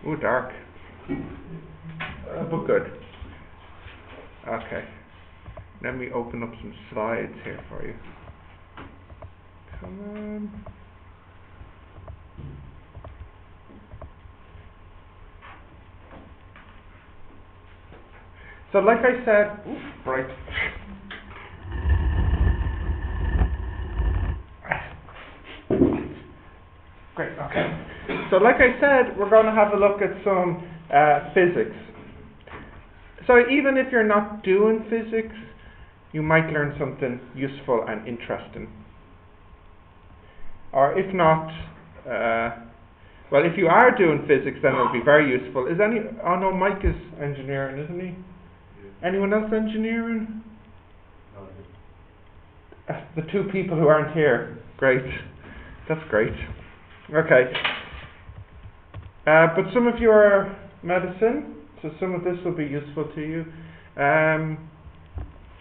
Ooh, dark. But good. Okay. Let me open up some slides here for you. Come on. So like I said, right. Great, okay. So like I said, we're going to have a look at some physics. So even if you're not doing physics, you might learn something useful and interesting. Or if not, well, if you are doing physics, then it'll be very useful. Oh no, Mike is engineering, isn't he? Yeah. Anyone else engineering? No. The two people who aren't here. Great. That's great. Okay. But some of you are medicine, so some of this will be useful to you.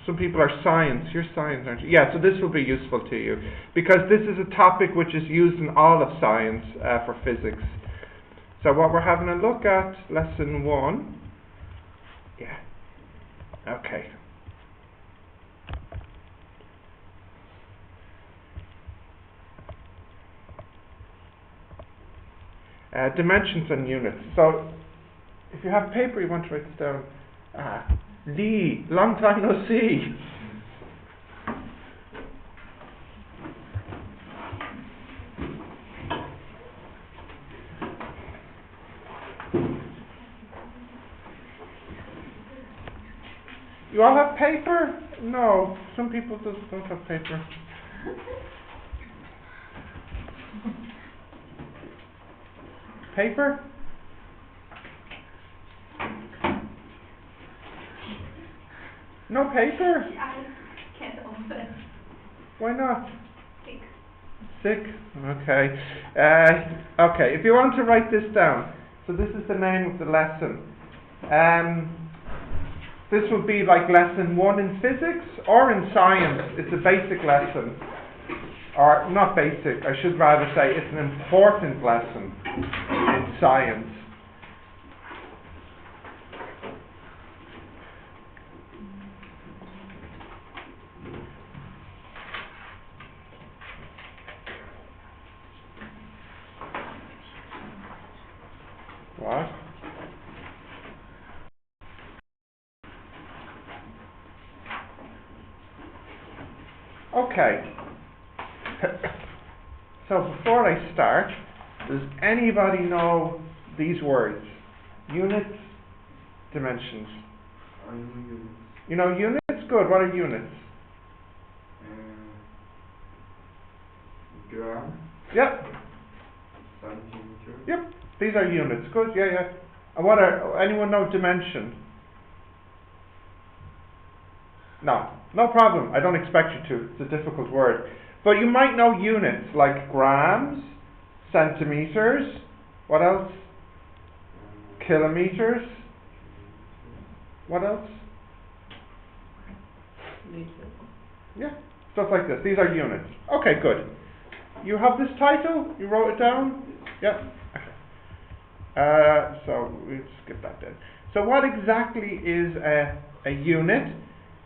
Some people are science. You're science, aren't you? Yeah, so this will be useful to you because this is a topic which is used in all of science for physics. So what we're having a look at, lesson 1. Yeah. Okay. Dimensions and units. So if you have paper, you want to write this down. Lee, long time no see. You all have paper? No, some people just don't have paper. Paper? No paper? I can't open. Why not? Sick. Sick? Okay. Okay, if you want to write this down, so this is the name of the lesson. This will be like lesson 1 in physics or in science. It's a basic lesson. Or not basic, I should rather say it's an important lesson in science. What? Okay. So before I start, does anybody know these words? Units, dimensions. I know units. You know units? Good. What are units? Gram. Yep. Centimeter. Yep. These are units. Good. Yeah, yeah. And what are? Anyone know dimension? No. No problem. I don't expect you to. It's a difficult word. But you might know units like grams, centimeters. What else? Kilometers. What else? Meters. Yeah, stuff like this. These are units. Okay, good. You have this title? You wrote it down? Yep. Okay. So we'll skip that then. So what exactly is a unit?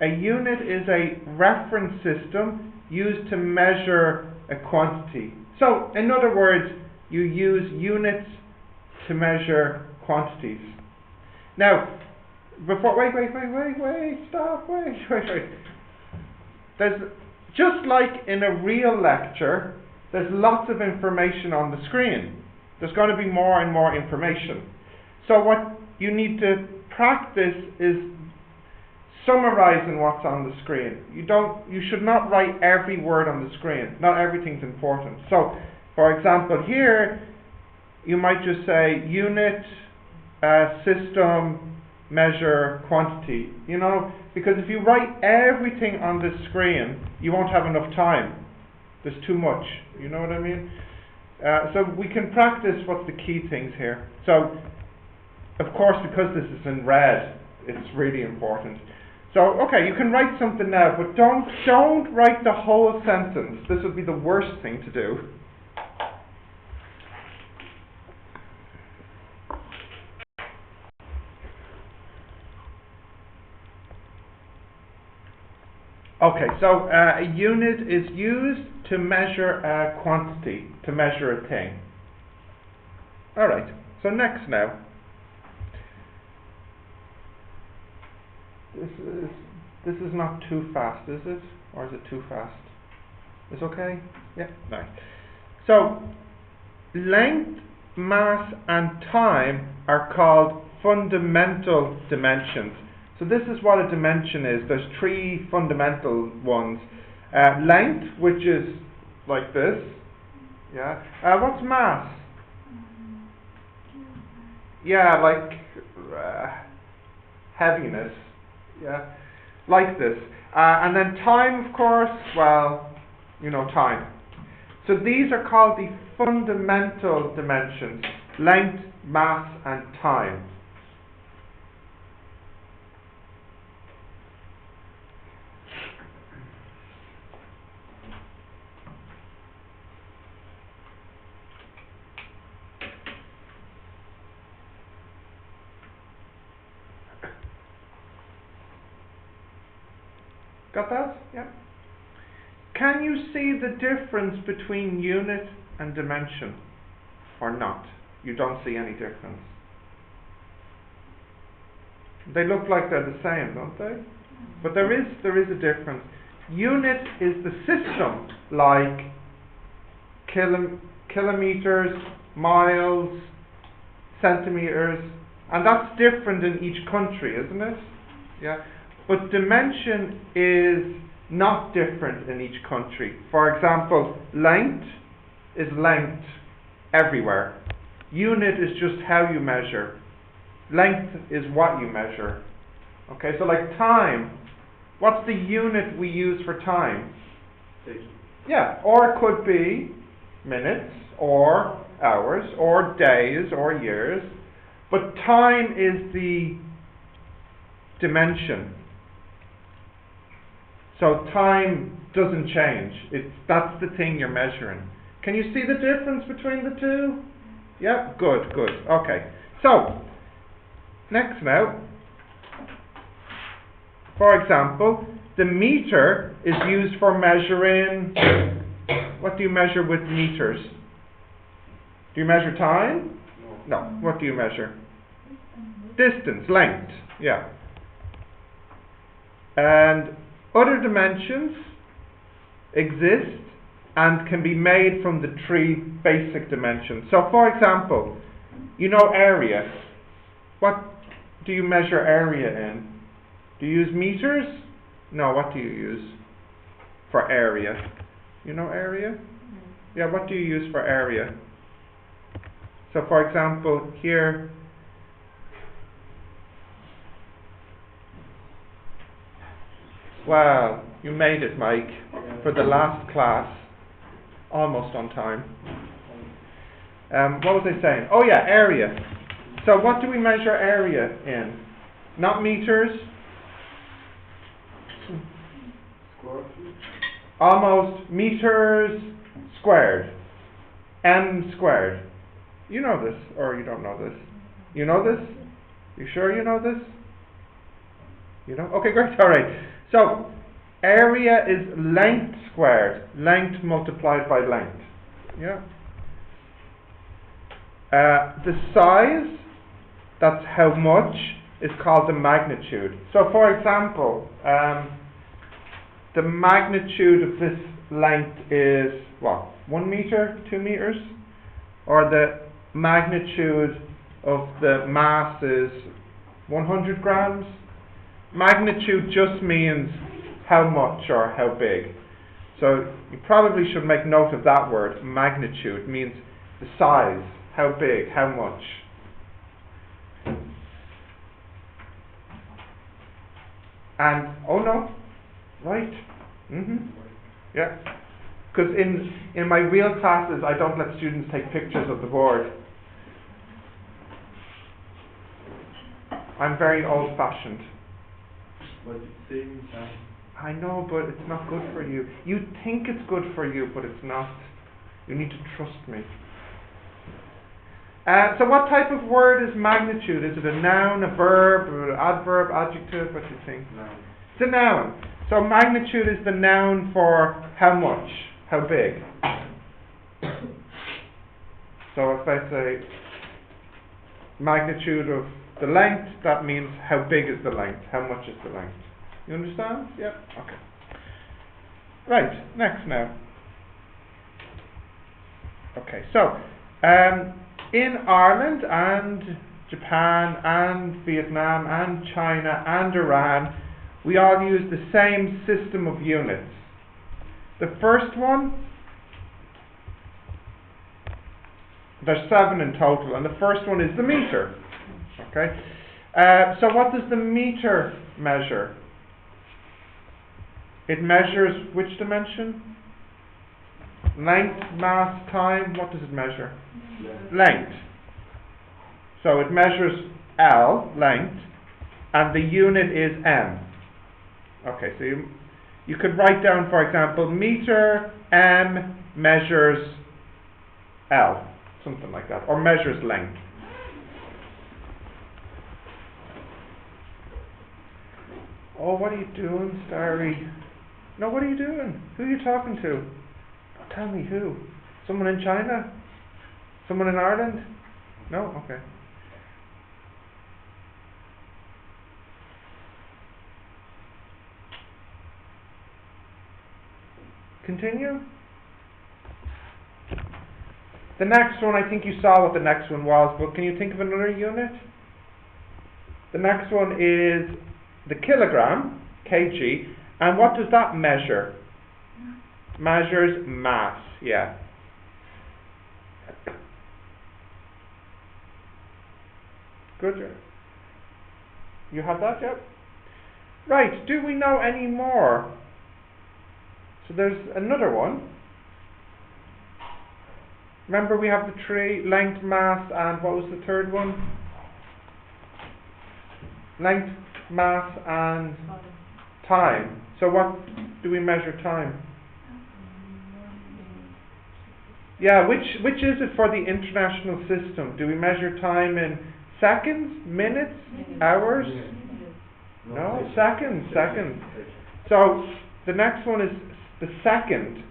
A unit is a reference system used to measure a quantity. So, in other words, you use units to measure quantities. Now, before, stop, wait. There's, just like in a real lecture, there's lots of information on the screen. There's going to be more and more information. So what you need to practice is summarizing what's on the screen. You should not write every word on the screen. Not everything's important. So, for example, here you might just say unit, system, measure, quantity. You know, because if you write everything on the screen, you won't have enough time. There's too much. You know what I mean? So we can practice what's the key things here. So, of course, because this is in red, it's really important. So, okay, you can write something now, but don't write the whole sentence. This would be the worst thing to do. Okay, so a unit is used to measure a quantity, to measure a thing. Alright, so next now. This is not too fast, is it? Or is it too fast? It's okay? Yeah, nice. So, length, mass and time are called fundamental dimensions. So this is what a dimension is. There's three fundamental ones. Length, which is like this. Yeah. What's mass? Yeah, like heaviness. Yeah. Like this. And then time, of course, well, you know, time. So these are called the fundamental dimensions. Length, mass and time. Got that? Yeah. Can you see the difference between unit and dimension? Or not? You don't see any difference. They look like they're the same, don't they? But there is a difference. Unit is the system, like kilometers, miles, centimeters, and that's different in each country, isn't it? Yeah. But dimension is not different in each country. For example, length is length everywhere. Unit is just how you measure. Length is what you measure. Okay, so like time, what's the unit we use for time? Yeah, or it could be minutes, or hours, or days, or years. But time is the dimension. So time doesn't change. That's the thing you're measuring. Can you see the difference between the two? Yeah, good. Okay. So, next now. For example, the meter is used for measuring. What do you measure with meters? Do you measure time? No. What do you measure? Distance, length. Yeah. And other dimensions exist and can be made from the three basic dimensions. So, for example, you know area. What do you measure area in? Do you use meters? No, what do you use for area? You know area? Yeah, what do you use for area? So, for example, here, wow, you made it, Mike, for the last class. Almost on time. What was I saying? Oh yeah, area. So what do we measure area in? Not meters. Square feet. Almost meters squared. M squared. You know this, or you don't know this? You know this? You sure you know this? You know? Okay, great. All right. So area is length squared. Length multiplied by length. Yeah. The size, that's how much, is called the magnitude. So for example, the magnitude of this length is what? 1 meter? 2 meters? Or the magnitude of the mass is 100 grams? Magnitude just means how much or how big. So you probably should make note of that word. Magnitude means the size, how big, how much. And, oh no, right. Yeah. Because in my real classes, I don't let students take pictures of the board. I'm very old-fashioned. But it's saving time. I know, but it's not good for you. You think it's good for you, but it's not. You need to trust me. So what type of word is magnitude? Is it a noun, a verb, or an adverb, adjective? What do you think? Noun. It's a noun. So magnitude is the noun for how much, how big. So if I say magnitude of the length, that means how big is the length, how much is the length. You understand? Yeah? Okay. Right, next now. Okay, so in Ireland and Japan and Vietnam and China and Iran, we all use the same system of units. The first one, there's 7 in total, and the first one is the meter. Okay, so what does the meter measure? It measures which dimension? Length, mass, time. What does it measure? Length. So it measures L, length, and the unit is M. Okay, so you could write down, for example, meter M measures L, something like that, or measures length. Oh, what are you doing, Starry? No, what are you doing? Who are you talking to? Don't tell me who. Someone in China? Someone in Ireland? No? Okay. Continue. The next one, I think you saw what the next one was, but can you think of another unit? The next one is the kilogram, kg, and what does that measure? Measures mass, yeah. Good. You have that, yep? Right, do we know any more? So there's another one. Remember we have the three, length, mass, and what was the third one? Length, mass, and time. So what do we measure time? Yeah, which is it for the international system? Do we measure time in seconds, minutes, hours? No, seconds. So the next one is the second,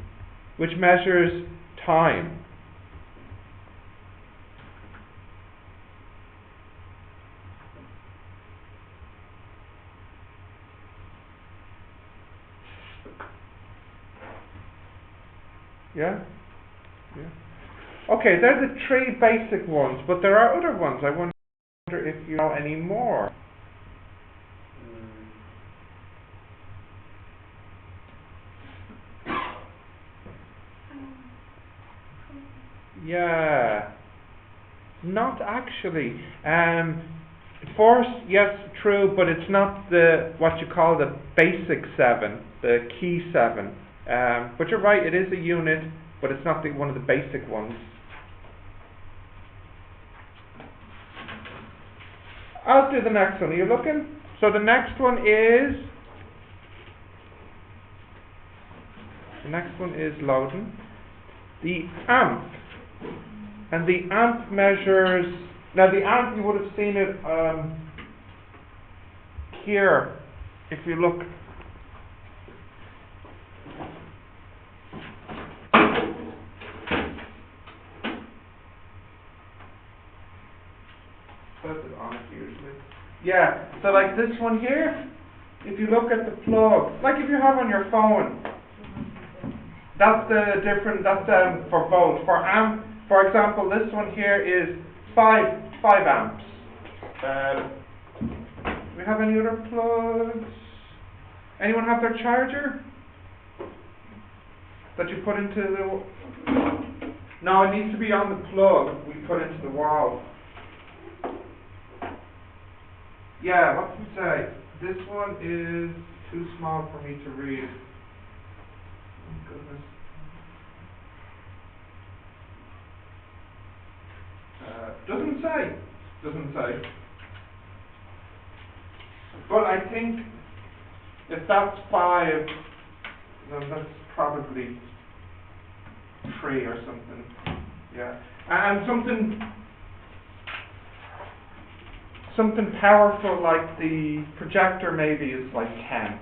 which measures time. Yeah? Yeah. Okay, they're the three basic ones, but there are other ones. I wonder if you know any more. Yeah. Not actually. Force, yes, true, but it's not the what you call the basic 7, the key 7. But you're right, it is a unit, but it's not one of the basic ones. I'll do the next one. Are you looking? So the next one is loading. The amp. And the amp measures, now the amp, you would have seen it here, if you look. That's it on it usually. Yeah, so like this one here, if you look at the plug, like if you have on your phone, that's the different, that's for volt. For amp, for example, this one here is 5 amps. Do we have any other plugs? Anyone have their charger that you put into the? No, it needs to be on the plug we put into the wall. Yeah, what did we say? This one is too small for me to read. Oh goodness. Doesn't say. But I think if that's 5, then that's probably 3 or something. Yeah. And something powerful like the projector maybe is like 10.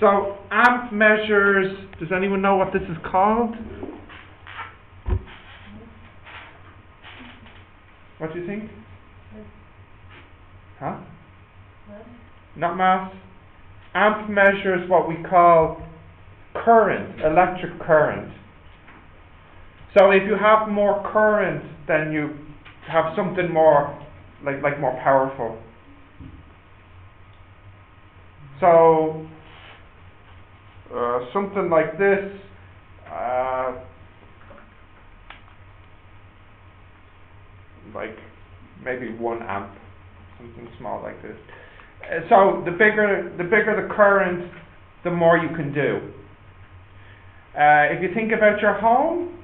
So amp measures, does anyone know what this is called? What do you think? Huh? Not mass. Amp measures what we call current, electric current. So if you have more current, then you have something more, like more powerful. So something like this, like maybe 1 amp, something small like this. So the bigger the current, the more you can do. If you think about your home,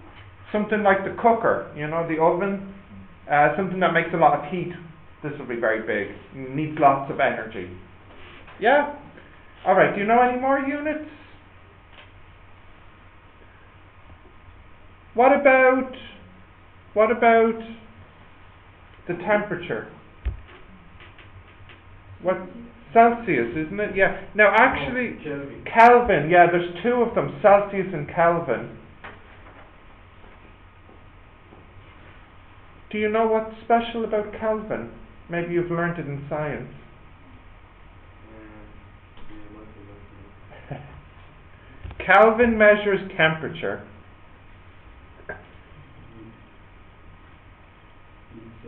something like the cooker, you know, the oven, something that makes a lot of heat, this will be very big. It needs lots of energy. Yeah? Alright, do you know any more units? What about the temperature? What? Celsius, isn't it? Yeah. Now actually, Kelvin, yeah, there's 2 of them, Celsius and Kelvin. Do you know what's special about Kelvin? Maybe you've learned it in science. Kelvin measures temperature. It's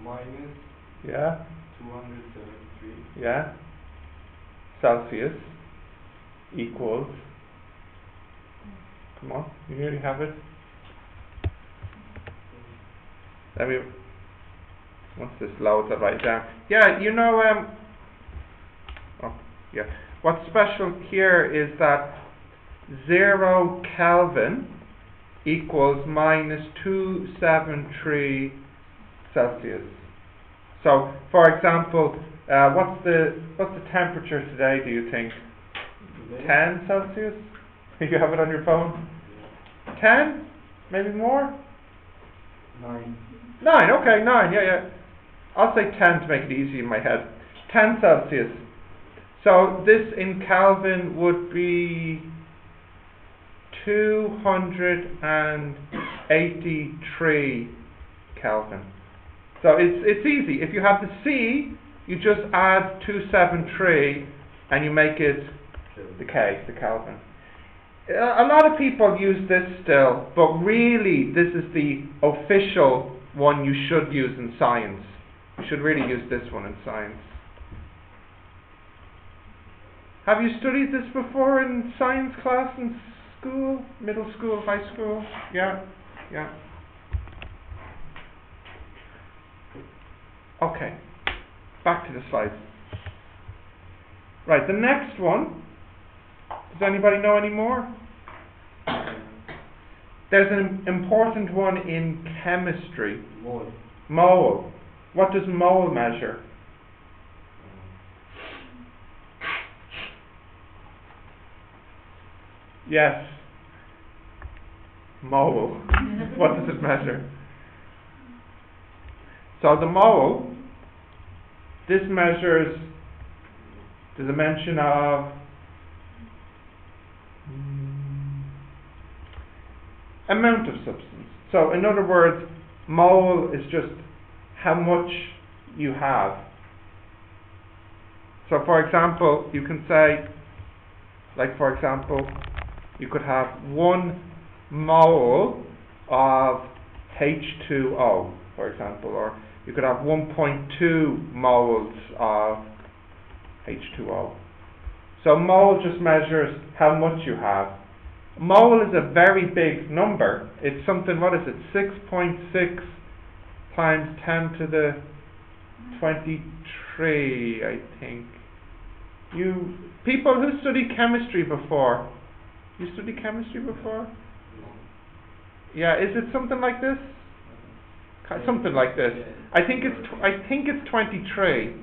minus Yeah. 273. Yeah. Celsius equals. Come on, you nearly have it. Let me. Once this loads, I'll write it down. Yeah, you know. Oh, yeah. What's special here is that 0 Kelvin equals minus 273 Celsius. So, for example, what's the temperature today? Do you think? 10 Celsius? You have it on your phone. 10? Maybe more? 9. 9. Okay, 9. Yeah. I'll say 10 to make it easy in my head. 10 Celsius. So this in Kelvin would be 283 Kelvin. So it's easy. If you have the C, you just add 273 and you make it the K, the Kelvin. A lot of people use this still, but really this is the official one you should use in science. You should really use this one in science. Have you studied this before in science class in school? Middle school, high school? Yeah. Okay, back to the slides. Right, the next one. Does anybody know any more? There's an important one in chemistry. Mole. Mole. What does mole measure? Yes. Mole. What does it measure? So the mole, this measures the dimension of amount of substance. So in other words, mole is just how much you have. So for example, you can say, for example, you could have 1 mole of H2O, for example, or you could have 1.2 moles of H2O. So mole just measures how much you have. Mole is a very big number. It's something, what is it, 6.6 times 10 to the 23, I think. People who studied chemistry before, you studied chemistry before? Yeah, is it something like this? Something like this. I think it's 23.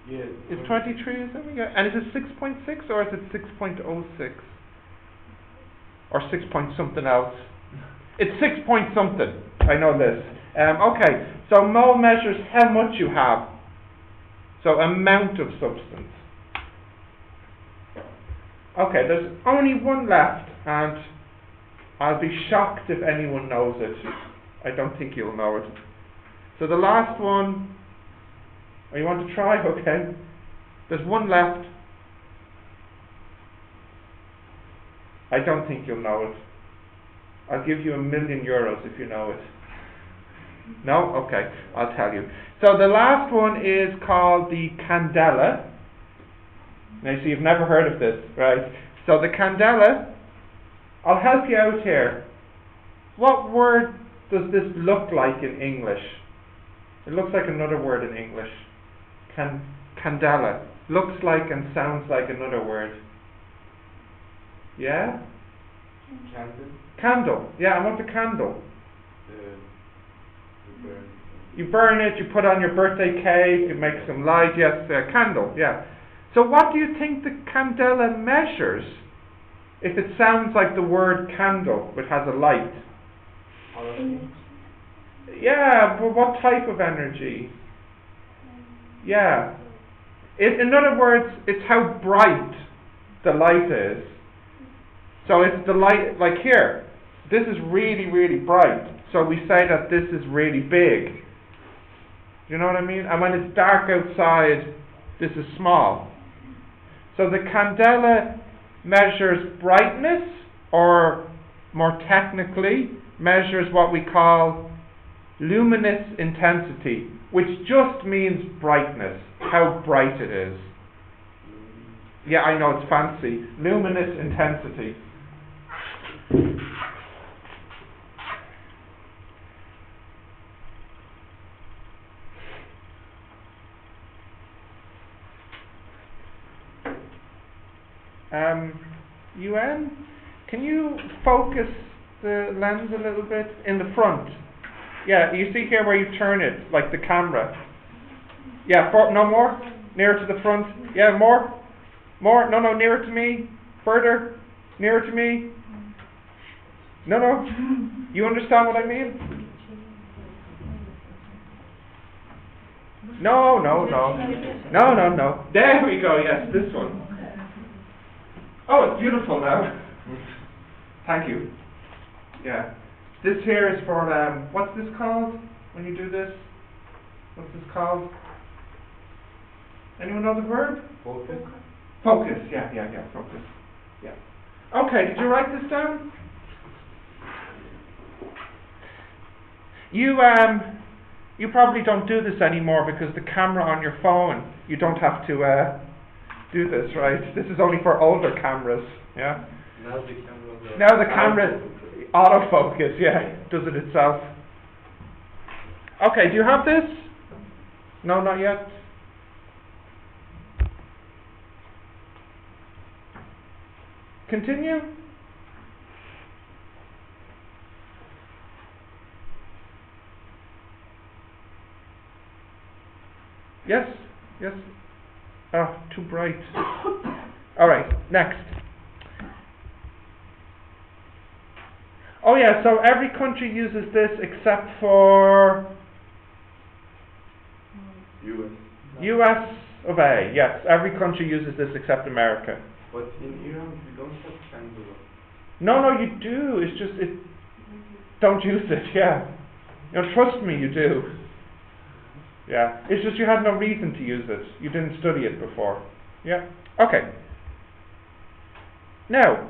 Yeah. Is 23, is it? Yeah. And is it 6.6 or is it 6.06? Or 6 point something else? It's 6 point something. I know this. Okay, so mole measures how much you have. So amount of substance. Okay, there's only one left, and I'll be shocked if anyone knows it. I don't think you'll know it. So the last one, oh, you want to try? Okay. There's one left. I don't think you'll know it. I'll give you €1,000,000 if you know it. No? Okay, I'll tell you. So the last one is called the candela. Now, so you've never heard of this, right? So the candela, I'll help you out here. What word does this look like in English? It looks like another word in English. Candela. Looks like and sounds like another word. Yeah? Candle. Candle. Yeah, I want a candle. The burn. You burn it, you put on your birthday cake, it makes some light. Yes, candle, yeah. So what do you think the candela measures if it sounds like the word candle, which has a light? Yeah, but what type of energy? Yeah. In other words, it's how bright the light is. So it's the light, like here, this is really, really bright. So we say that this is really big. You know what I mean? And when it's dark outside, this is small. So the candela measures brightness, or more technically, measures what we call luminous intensity, which just means brightness, how bright it is. Yeah, I know, it's fancy. Luminous intensity. UN, can you focus the lens a little bit in the front? Yeah, you see here where you turn it, like the camera. Yeah, no more? Nearer to the front? Yeah, more? More? No, nearer to me. Further? Nearer to me. No. You understand what I mean? No. There we go, yes, this one. Oh, it's beautiful now. Thank you. Yeah. This here is for, what's this called when you do this? What's this called? Anyone know the verb? Focus. Focus, yeah, focus. Yeah. Okay, did you write this down? You probably don't do this anymore because the camera on your phone, you don't have to do this, right? This is only for older cameras, yeah? Now the camera autofocus, yeah, does it itself. Okay, do you have this? No, not yet. Continue. Yes. Ah, too bright. All right, next. Oh yeah, so every country uses this except for US of A. Yes, every country uses this except America. But in Iran, we don't have candle. No, you do. It's just don't use it. Yeah, trust me, you do. Yeah, it's just you had no reason to use it. You didn't study it before. Yeah. Okay. Now,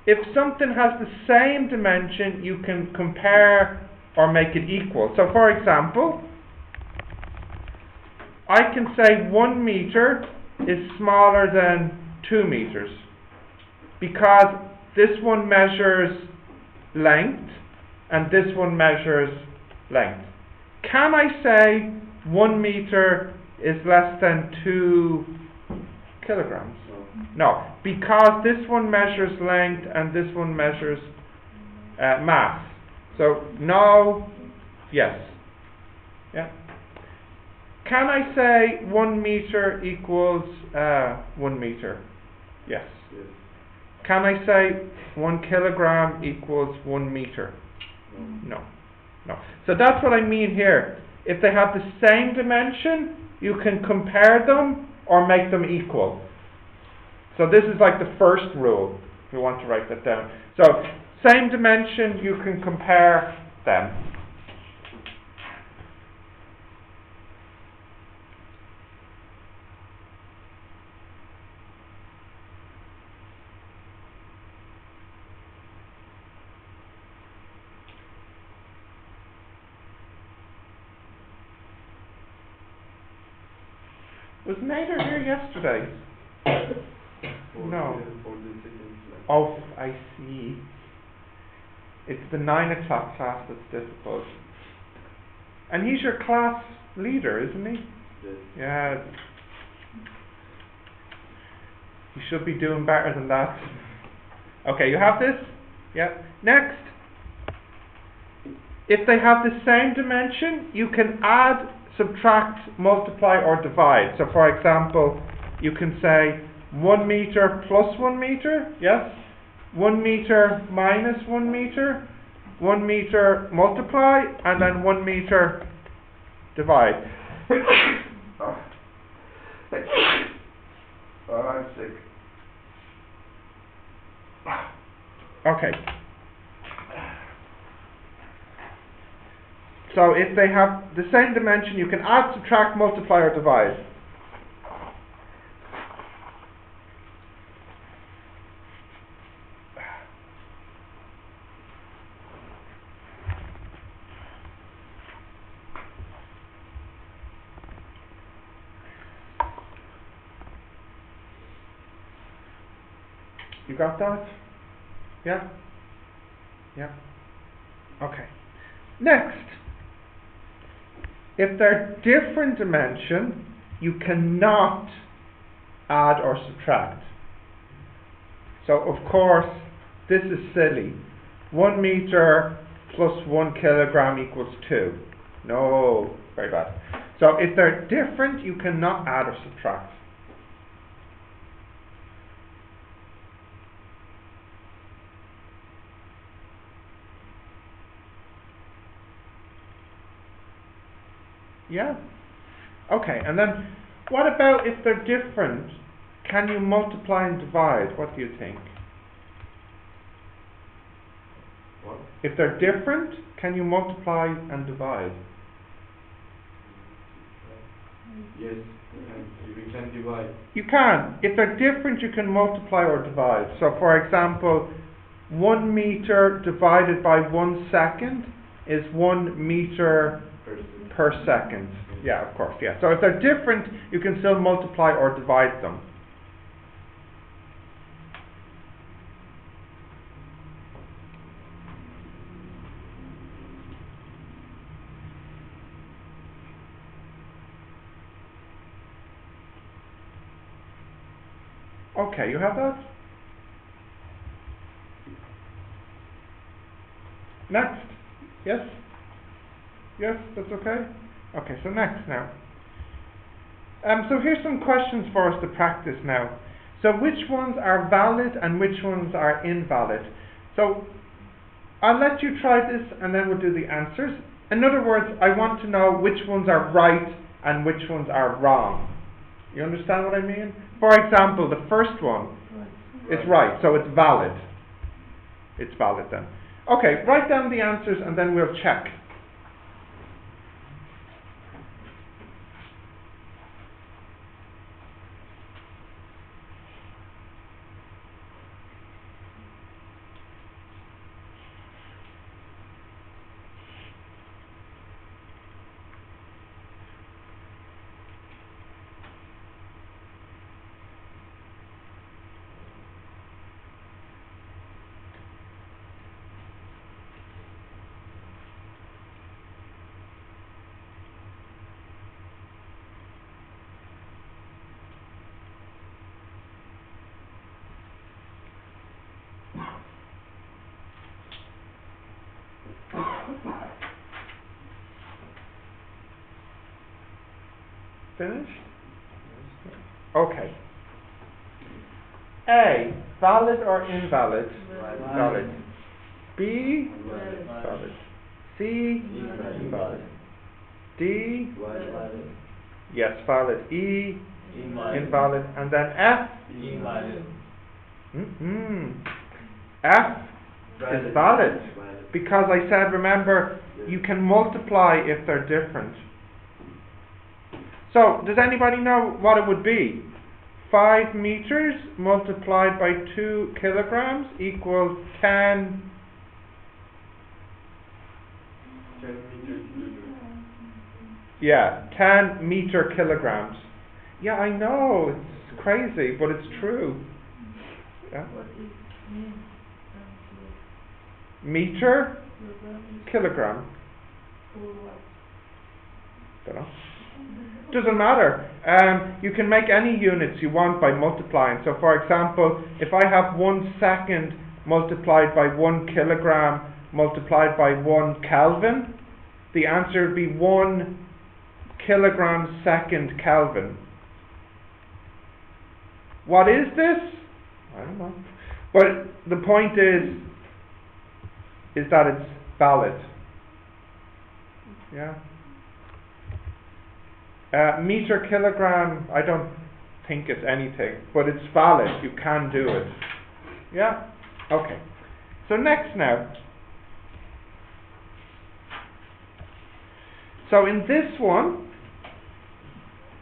if something has the same dimension, you can compare or make it equal. So, for example, I can say 1 meter is smaller than 2 meters because this one measures length and this one measures length. Can I say 1 meter is less than 2 kilograms? No, because this one measures length and this one measures mass. So no, yes. Yeah. Can I say 1 meter equals 1 meter? Yes. Can I say 1 kilogram equals 1 meter? No. So that's what I mean here. If they have the same dimension, you can compare them or make them equal. So this is like the first rule, if you want to write that down. So, same dimension, you can compare them. Was Nader here yesterday? No. Oh, I see. It's the 9 o'clock class that's difficult. And he's your class leader, isn't he? Yes. Yeah. You should be doing better than that. Okay, you have this? Yeah. Next. If they have the same dimension, you can add, subtract, multiply, or divide. So, for example, you can say 1 meter plus 1 meter, yes? 1 meter minus 1 meter, 1 meter multiply, and then 1 meter divide. Oh, I'm sick. Okay. So if they have the same dimension, you can add, subtract, multiply, or divide. You got that? Yeah? Yeah? Okay. Next. If they're different dimension, you cannot add or subtract. So of course, this is silly. 1 meter plus 1 kilogram equals 2. No, very bad. So if they're different, you cannot add or subtract. Yeah? Okay, and then what about if they're different? Can you multiply and divide? What do you think? What? If they're different, can you multiply and divide? Yes, we can divide. You can. If they're different, you can multiply or divide. So for example, 1 meter divided by 1 second is 1 meter per second. Yeah, of course, yeah. So if they're different, you can still multiply or divide them. Okay, you have that? Next. Yes? Yes, that's okay? Okay, so next now. So here's some questions for us to practice now. So which ones are valid and which ones are invalid? So I'll let you try this and then we'll do the answers. In other words, I want to know which ones are right and which ones are wrong. You understand what I mean? For example, the first one is right, so it's valid. It's valid then. Okay, write down the answers and then we'll check. Finished? Okay. A, valid or invalid? Valid. B, valid. C, valid. D, yes, valid. E, invalid. And then F? Invalid. F is valid. Because I said, remember, you can multiply if they're different. So, does anybody know what it would be? 5 meters multiplied by 2 kilograms equals 10. 10 meters kilogram. Yeah, 10 meter kilograms. Yeah, I know, it's crazy, but it's true. Yeah. What is mean? Meter, kilogram. Don't know. Doesn't matter. You can make any units you want by multiplying. So, for example, if I have 1 second multiplied by 1 kilogram multiplied by 1 Kelvin, the answer would be 1 kilogram second Kelvin. What is this? I don't know. But the point is that it's valid. Yeah. Meter kilogram, I don't think it's anything, but it's valid. You can do it. Yeah? Okay. So next now. So in this one,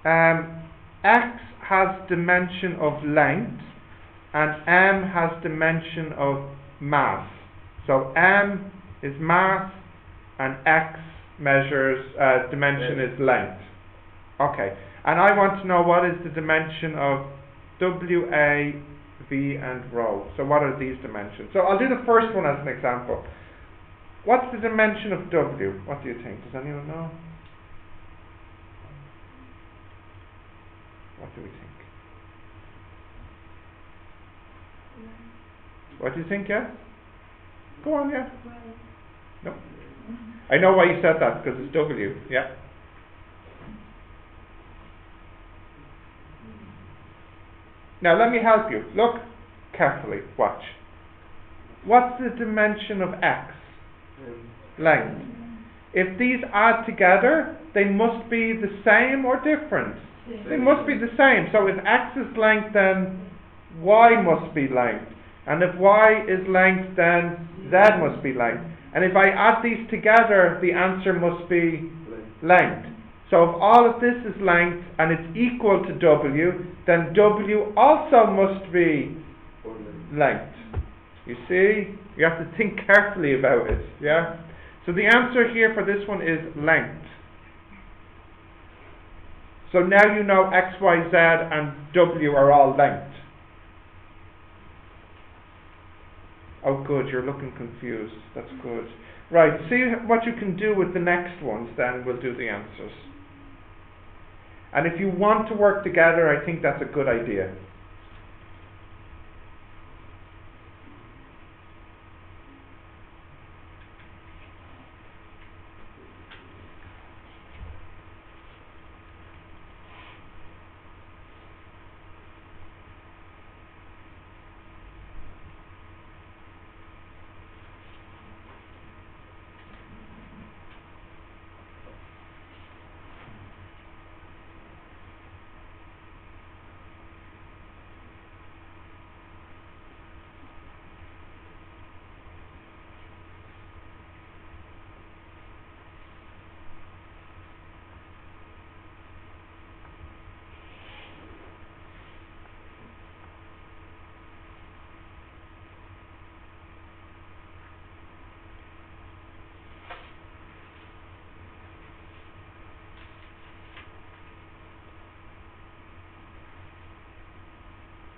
X has dimension of length and M has dimension of mass. So M is mass and X measures, dimension is length. Okay, and I want to know what is the dimension of W, A, V and rho. So what are these dimensions? So I'll do the first one as an example. What's the dimension of W? What do you think? Does anyone know? What do we think? What do you think, yeah? Go on, yeah. No. I know why you said that, because it's W, yeah. Now let me help you. Look carefully, watch. What's the dimension of X? Length. If these add together, they must be the same or different? They must be the same. So if X is length, then Y must be length. And if Y is length, then Z must be length. And if I add these together, the answer must be length. So if all of this is length and it's equal to W, then W also must be length. You see? You have to think carefully about it. Yeah? So the answer here for this one is length. So now you know X, Y, Z and W are all length. Oh good, you're looking confused. That's good. Right, see what you can do with the next ones, then we'll do the answers. And if you want to work together, I think that's a good idea.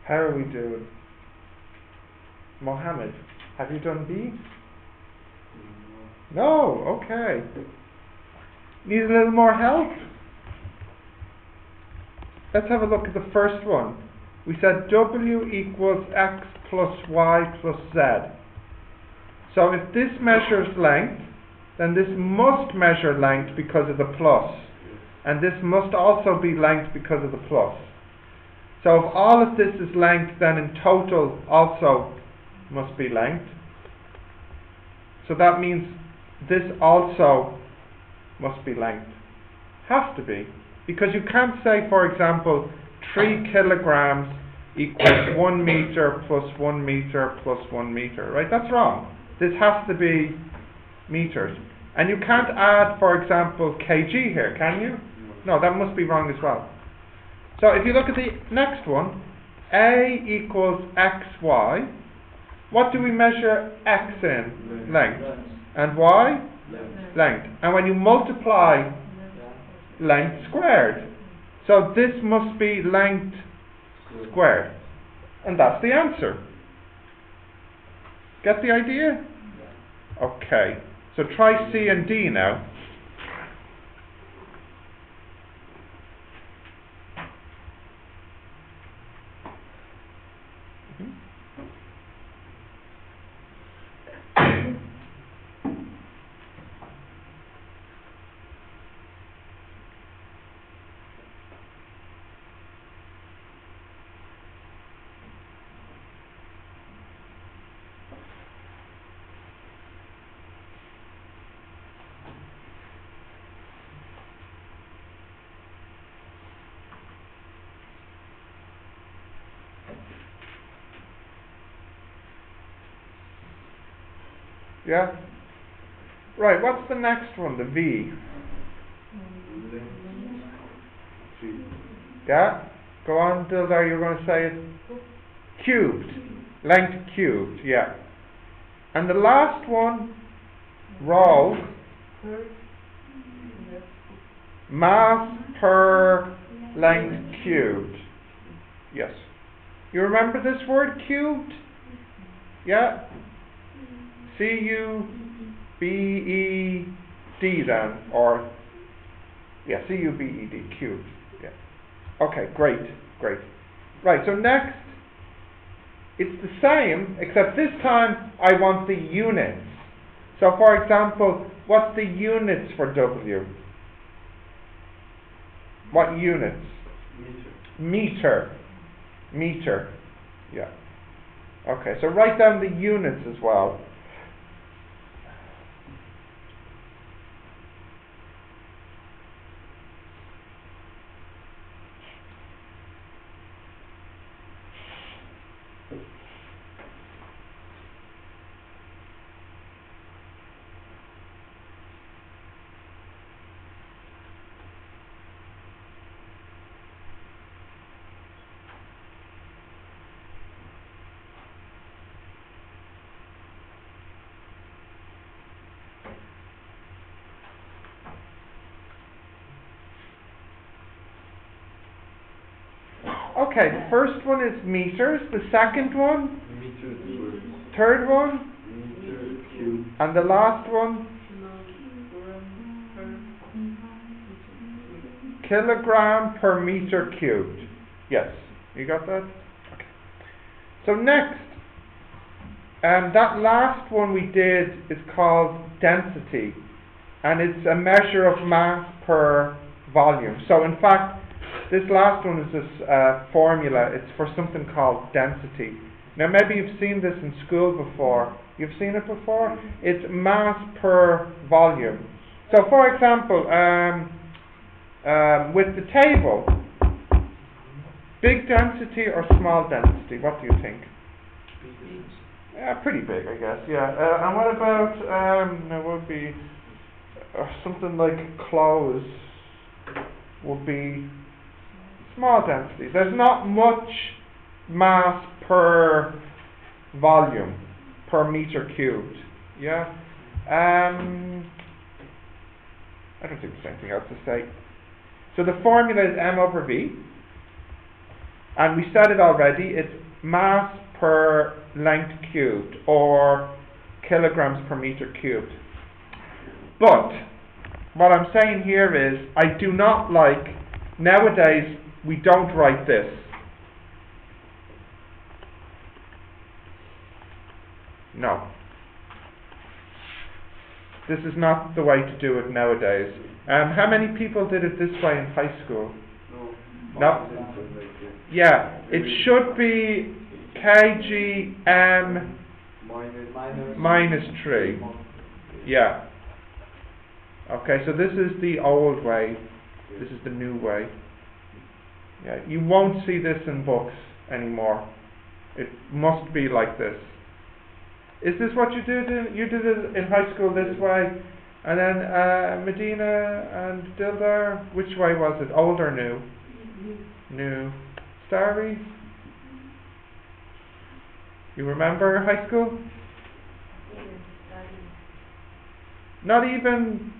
How are we doing? Mohammed, have you done B? No, okay. Need a little more help? Let's have a look at the first one. We said W equals X plus Y plus Z. So if this measures length, then this must measure length because of the plus. And this must also be length because of the plus. So if all of this is length, then in total also must be length. So that means this also must be length. Has to be. Because you can't say, for example, 3 kilograms equals 1 meter plus 1 meter plus 1 meter, right? That's wrong. This has to be meters. And you can't add, for example, kg here, can you? No, that must be wrong as well. So if you look at the next one, A equals xy. What do we measure x in? Length. And y? Length. And when you multiply, length squared. So this must be length squared. And that's the answer. Get the idea? Okay. So try C and D now. Yeah? Right, what's the next one? The V. Yeah? Go on, Dildar, you're going to say it. Cubed. Length cubed, yeah. And the last one, row. Mass per length cubed. Yes. You remember this word, cubed? Yeah? C-U-B-E-D then, or, yeah, C-U-B-E-D, cubed, yeah. Okay, great. Right, so next, it's the same, except this time I want the units. So for example, what's the units for W? What units? Meter, yeah. Okay, so write down the units as well. Okay, the first one is meters, the second one? Meters. Third one? Meter cube. And the last one? Kilogram per meter cubed. Yes, you got that? Okay. So next, that last one we did is called density, and it's a measure of mass per volume. So in fact, this last one is this formula. It's for something called density. Now maybe you've seen this in school before. You've seen it before? It's mass per volume. So for example, with the table, big density or small density? What do you think? Yeah, pretty big, I guess. Yeah. And what about there would be something like clothes would be small density. There's not much mass per volume per meter cubed. Yeah. I don't think there's anything else to say. So the formula is m over v, and we said it already. It's mass per length cubed, or kilograms per meter cubed. But what I'm saying here is, I do not like, nowadays we don't write this. No. This is not the way to do it nowadays. How many people did it this way in high school? No. Yeah, it should be kgm minus 3. Yeah. Okay, so this is the old way. This is the new way. Yeah, you won't see this in books anymore. It must be like this. Is this what you did? You did it in high school this way, and then Medina and Dildar, which way was it? Old or new? New. Starry? You remember high school? Not even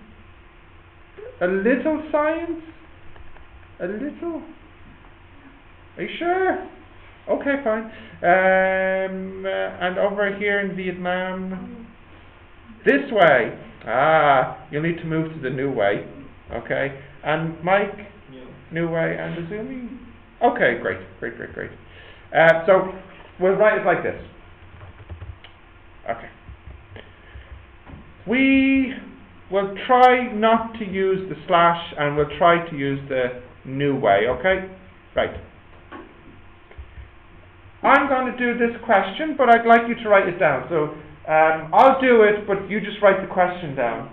a little science? A little? Are you sure? Okay, fine. And over here in Vietnam, this way. You'll need to move to the new way. Okay. And Mike, new way, and Azumi. Okay, great. So we'll write it like this. Okay. We will try not to use the slash, and we'll try to use the new way. Okay. Right. I'm going to do this question, but I'd like you to write it down. So I'll do it, but you just write the question down.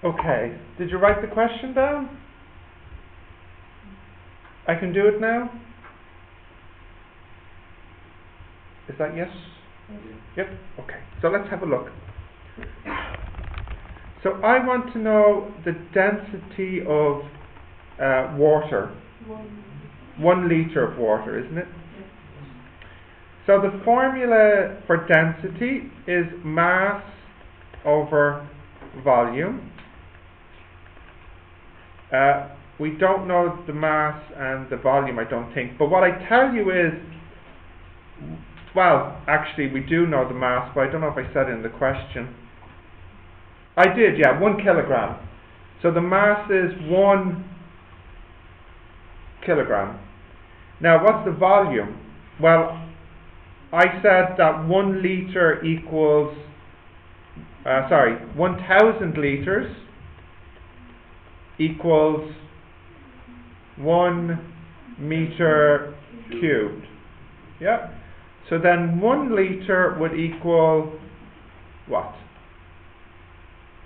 Okay, did you write the question down? I can do it now? Is that yes? Yep, okay. So let's have a look. So I want to know the density of water. 1 litre of water, isn't it? So the formula for density is mass over volume. We don't know the mass and the volume, I don't think. But what I tell you is, well, actually we do know the mass, but I don't know if I said it in the question. I did, yeah, 1 kilogram. So the mass is 1 kilogram. Now, what's the volume? Well, I said that 1 litre equals, 1,000 litres equals 1 meter cubed. Yeah. So then 1 litre would equal what?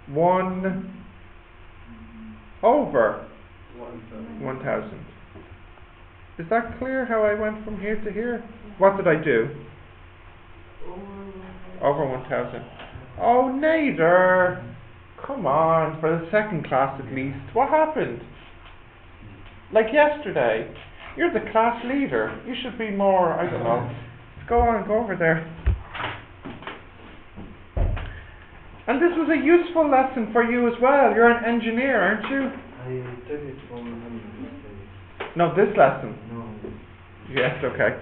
1 over 1,000. Is that clear how I went from here to here? What did I do? Over 1,000. Oh, Nader! Come on, for the second class at least. What happened? Like yesterday. You're the class leader. You should be more, I don't know. Go on, go over there. And this was a useful lesson for you as well. You're an engineer, aren't you? I took it from him. No, this lesson. No. Yes, okay.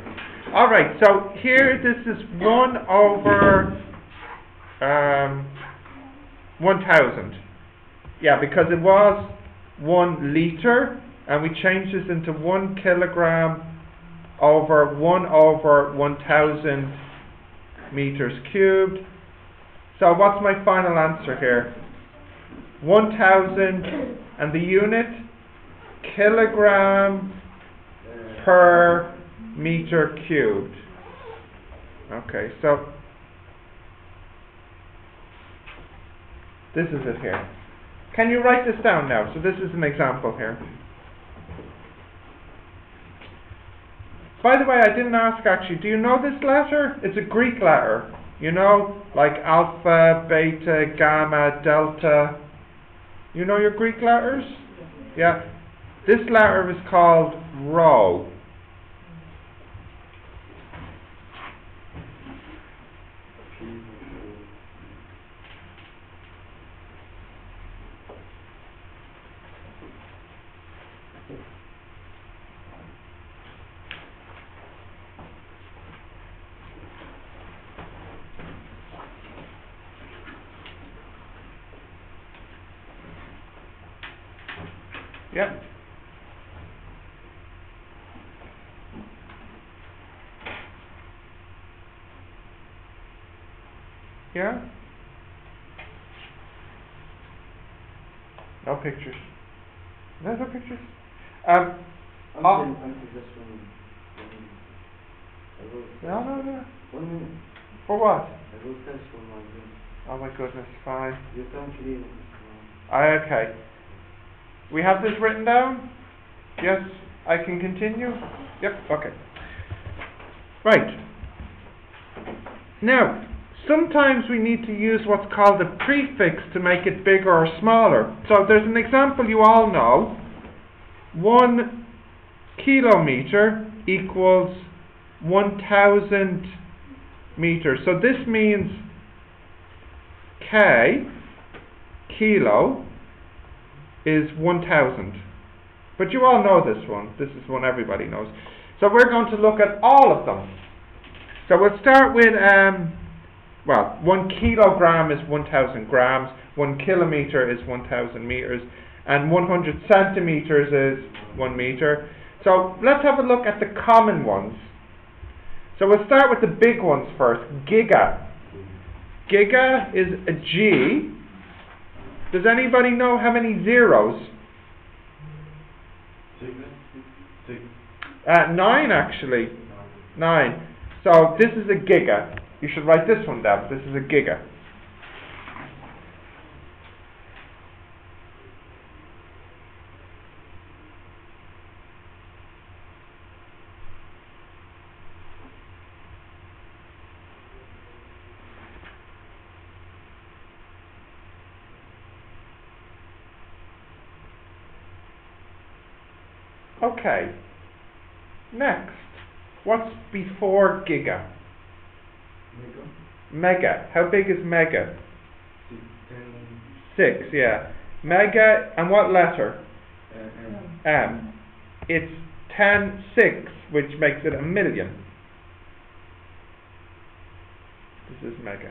Alright, so here this is 1 over 1,000. Yeah, because it was 1 litre, and we changed this into 1 kilogram over 1 over 1,000 meters cubed. So what's my final answer here? 1,000, and the unit? Kilogram per meter cubed. Okay, so this is it here. Can you write this down now? So this is an example here. By the way, I didn't ask actually, do you know this letter? It's a Greek letter. You know, like alpha, beta, gamma, delta. You know your Greek letters? Yeah. This letter is called rho. Yeah. Yeah? No pictures. No pictures. Until this one. No. 1 minute. For what? I will test for my brain. Oh my goodness, fine. You can't leave it. Okay. We have this written down? Yes, I can continue? Yep, okay. Right. Now, sometimes we need to use what's called a prefix to make it bigger or smaller. So there's an example you all know. 1 kilometer equals 1,000 meters. So this means K, kilo, is 1,000. But you all know this one. This is one everybody knows. So we're going to look at all of them. So we'll start with, 1 kilogram is 1,000 grams, 1 kilometer is 1,000 meters, and 100 centimeters is 1 meter. So let's have a look at the common ones. So we'll start with the big ones first. Giga. Giga is a G. Does anybody know how many zeros? 9 actually. 9. So this is a giga. You should write this one down. This is a giga. Okay. Next. What's before giga? Mega. How big is mega? 6, yeah. Mega, and what letter? M. It's 10^6, which makes it a million. This is mega.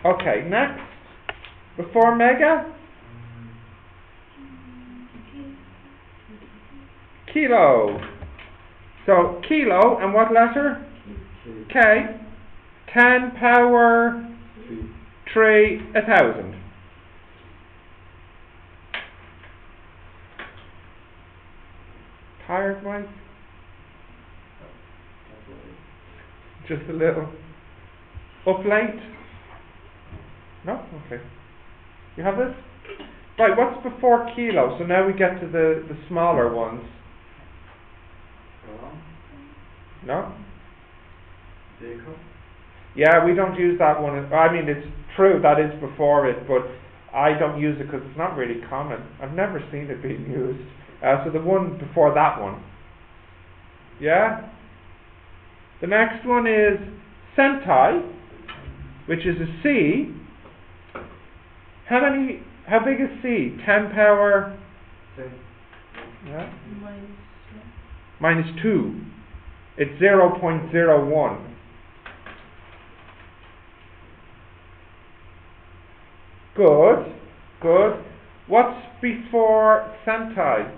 Okay, next. Before mega? Kilo. So, kilo, and what letter? K. 10 power 3, 1,000. Tired, Mike? Just a little. Up late? No? Okay. You have this? Right, what's before kilo? So now we get to the smaller ones. No? Yeah, we don't use that one. I mean, it's true, that is before it, but I don't use it because it's not really common. I've never seen it being used. So the one before that one. Yeah? The next one is centai, which is a C. How big is C? 10 power? Yeah? Minus 2. It's 0.01. Good. What's before centai?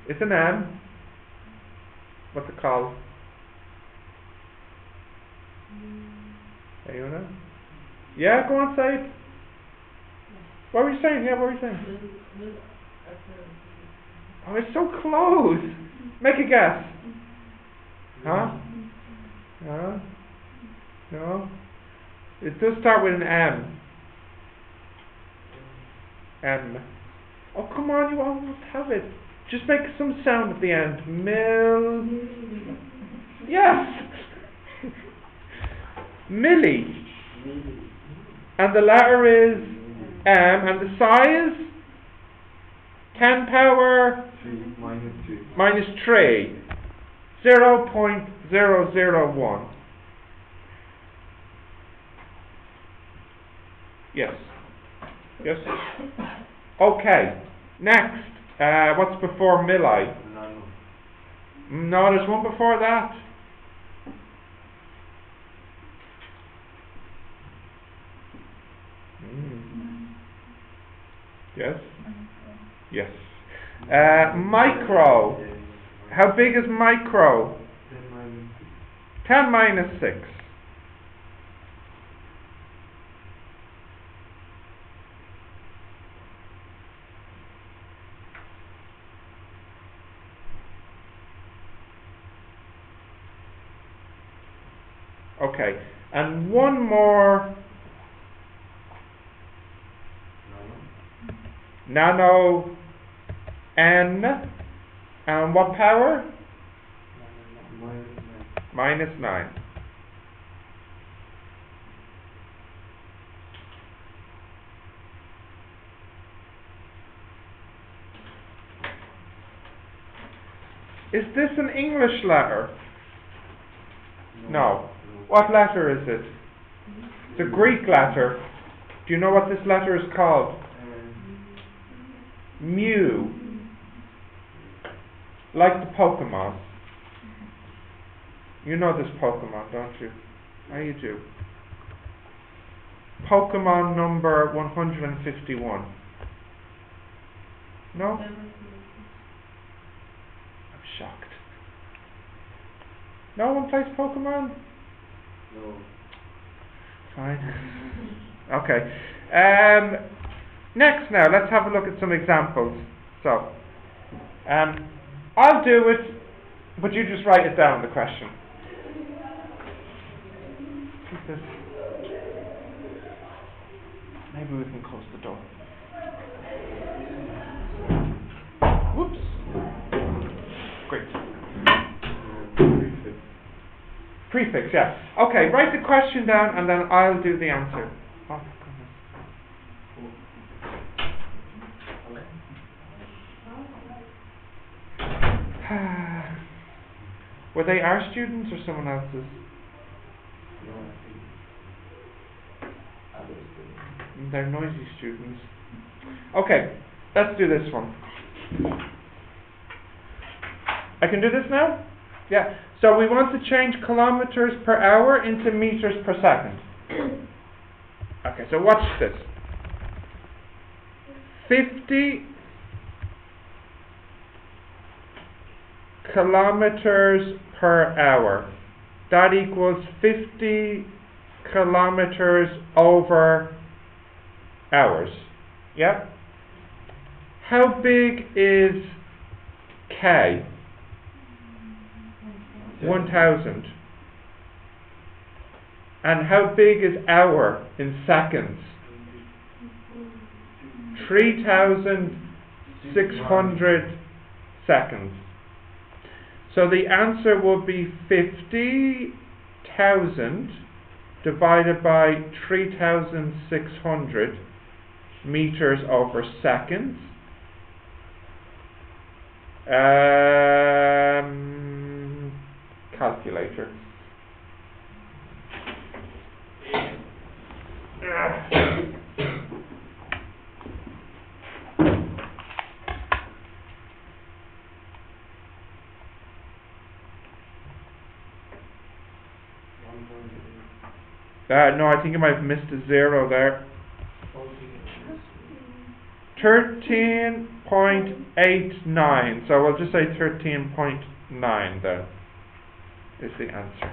It's an M. What's it called? Anyone know? Yeah, go on, say it. What were you saying? Yeah, what were you saying? Oh, it's so close. Make a guess. Huh? Huh? No? It does start with an M. M. Oh, come on, you almost have it. Just make some sound at the end. Yes! Milli. And the letter is M, and the size? 10 power? Minus 3. 0.001. Yes. Yes. Okay. Next. What's before milli? No, there's one before that. Yes. Yes. Micro. How big is micro? 10 minus 6. Okay, and one more. Nano. N. And what power? Minus 9. Is this an English letter? No. What letter is it? It's a Greek letter. Do you know what this letter is called? Mu. Like the Pokemon. You know this Pokemon, don't you? Oh, you do. Pokemon number 151. No? I'm shocked. No one plays Pokemon? No. Fine. Okay. Next now, let's have a look at some examples. So, I'll do it, but you just write it down, the question. Keep this. Maybe we can close the door. Whoops. Great. Prefix, yeah. Okay, write the question down and then I'll do the answer. Oh, were they our students or someone else's? They're noisy students. Okay, let's do this one. I can do this now? Yeah. So we want to change kilometers per hour into meters per second. Okay, so watch this. 50 kilometers per hour. That equals 50 kilometers over hours. Yep. How big is K? 1,000. And how big is hour in seconds? 3,600 seconds. So the answer will be 50,000 divided by 3,600 meters over seconds. Calculator. No, I think I might have missed a zero there. 13.89. So we'll just say 13.9 then is the answer.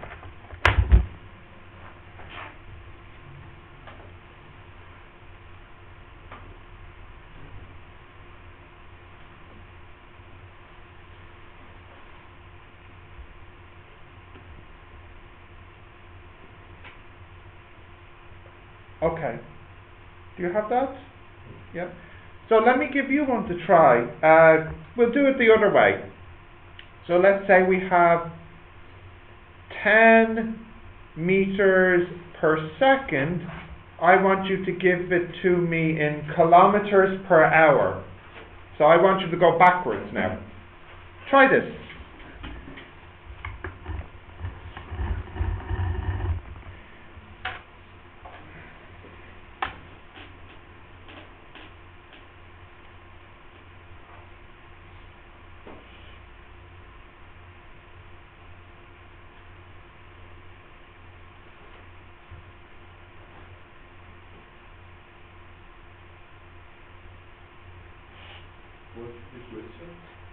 Okay. Do you have that? Yeah. So let me give you one to try. We'll do it the other way. So let's say we have 10 meters per second. I want you to give it to me in kilometers per hour. So I want you to go backwards now. Try this.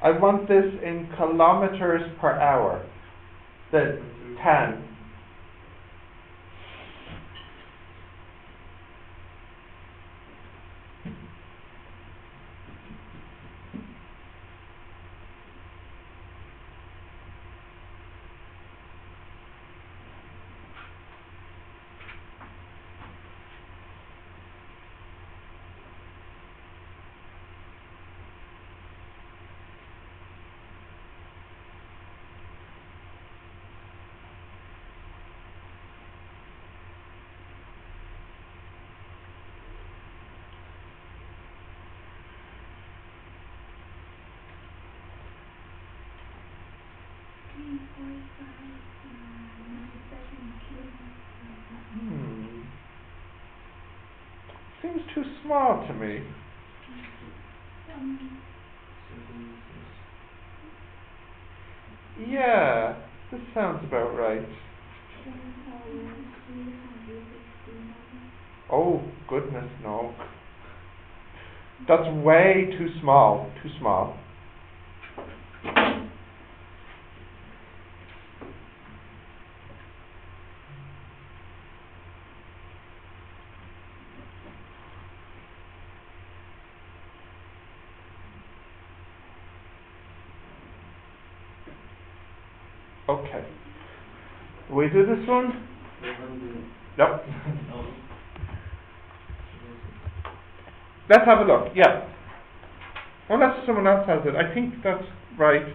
I want this in kilometers per hour. The 10. Seems too small to me. Yeah, this sounds about right. Oh, goodness, no. That's way too small. Too small. Okay. We do this one? Yep. Let's have a look. Yeah. Unless someone else has it. I think that's right.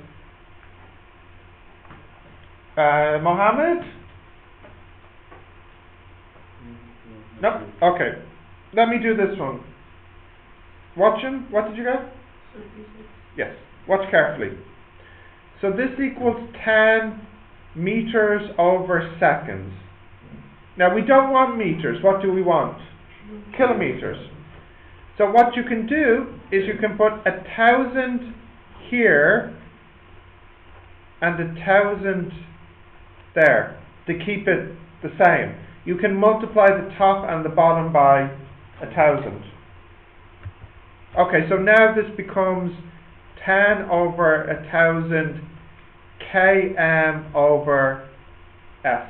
Mohammed? No? Okay. Let me do this one. Watching? What did you get? 36. Yes. Watch carefully. So this equals 10 meters over seconds. Now we don't want meters. What do we want? Kilometers. So what you can do is you can put 1,000 here and 1,000 there to keep it the same. You can multiply the top and the bottom by 1,000. Okay, so now this becomes 10 over 1,000 km over s.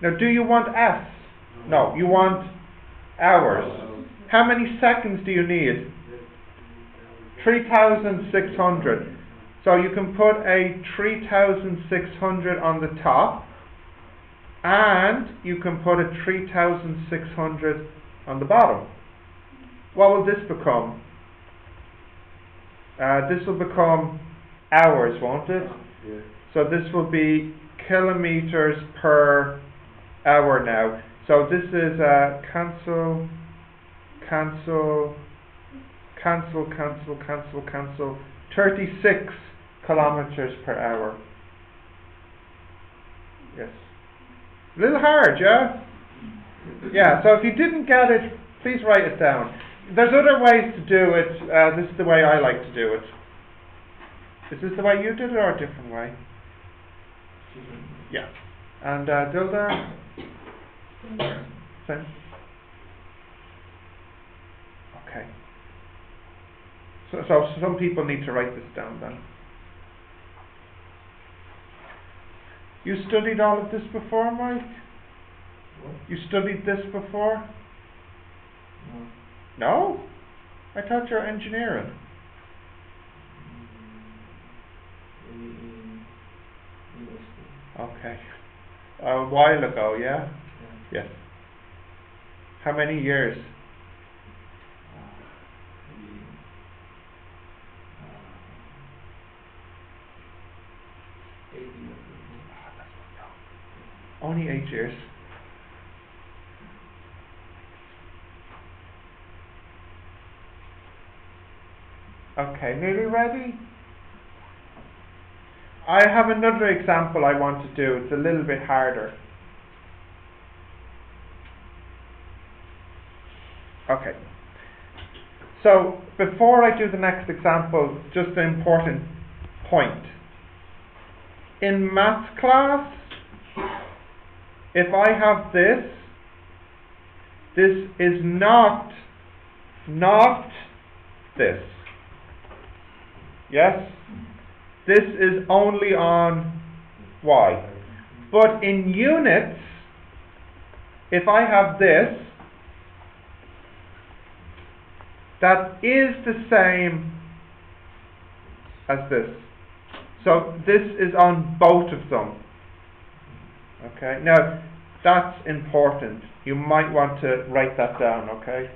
Now, do you want s? No, you want hours. How many seconds do you need? 3,600. So you can put a 3,600 on the top, and you can put a 3,600 on the bottom. What will this become? This will become hours, won't it? Yeah. So this will be kilometers per hour now. So this is cancel, 36 kilometers per hour. Yes. A little hard, yeah? Yeah, so if you didn't get it, please write it down. There's other ways to do it. This is the way I like to do it. Is this the way you did it or a different way? Yeah. And Dildar? Same. Okay. So some people need to write this down then. You studied all of this before, Mike? What? You studied this before? No. No? I thought you're engineering. Okay. A while ago, yeah? Yes. How many years? Maybe, uh, 80 or Only 8 years. Okay, nearly ready? I have another example I want to do. It's a little bit harder. Okay. So, before I do the next example, just an important point. In maths class, if I have this is not this. Yes? This is only on y. But in units, if I have this, that is the same as this. So this is on both of them. Okay, now that's important. You might want to write that down, okay?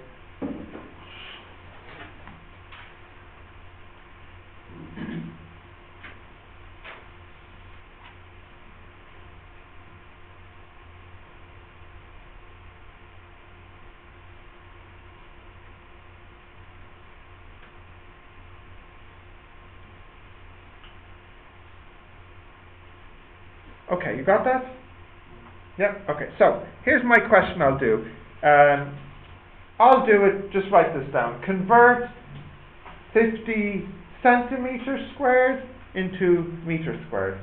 Okay, you got that? Yep, okay. So, here's my question I'll do. I'll do it, just write this down. Convert 50 centimeters squared into meters squared.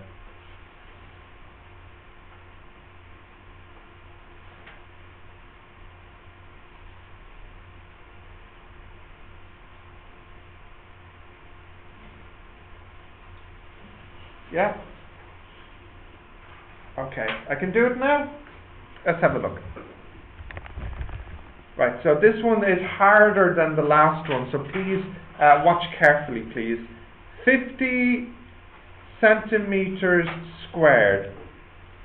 Yeah? Okay, I can do it now? Let's have a look. Right, so this one is harder than the last one, so please watch carefully, please. 50 centimeters squared.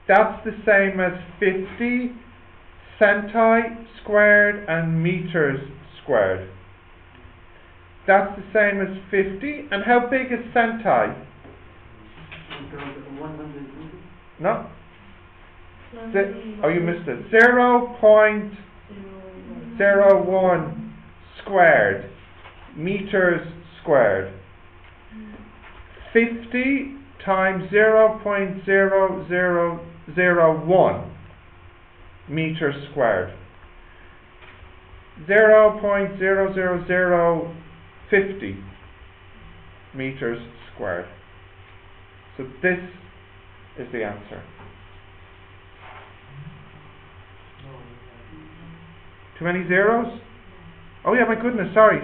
That's the same as 50 centi squared and meters squared. That's the same as 50. And how big is centi? 100. No? Oh, you missed it. 0.01 squared meters squared. 50 times 0.0001 meters squared. 0.00050 meters squared. So this is the answer. Too many zeros? Oh yeah, my goodness, sorry.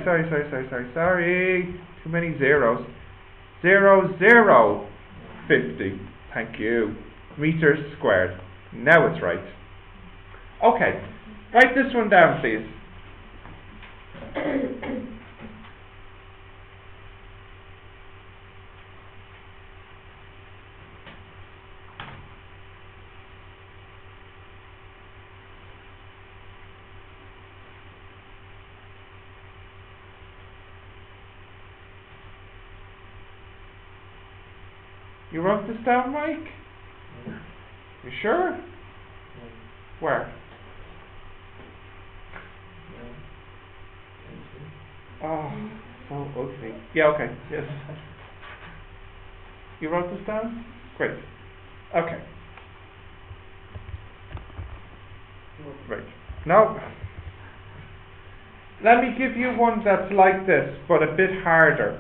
Too many zeros. 0.0050. Thank you. Meters squared. Now it's right. Okay, write this one down, please. You wrote this down, Mike? You sure? Where? Oh, so ugly. Yeah, okay. Yes. You wrote this down? Great. Okay. Right. Now, let me give you one that's like this, but a bit harder.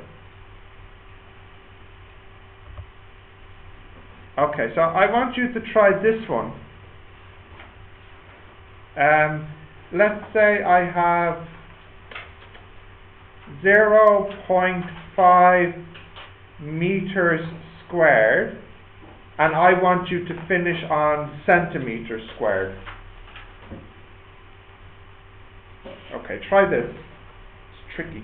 Okay, so I want you to try this one. Let's say I have 0.5 meters squared, and I want you to finish on centimeters squared. Okay, try this. It's tricky.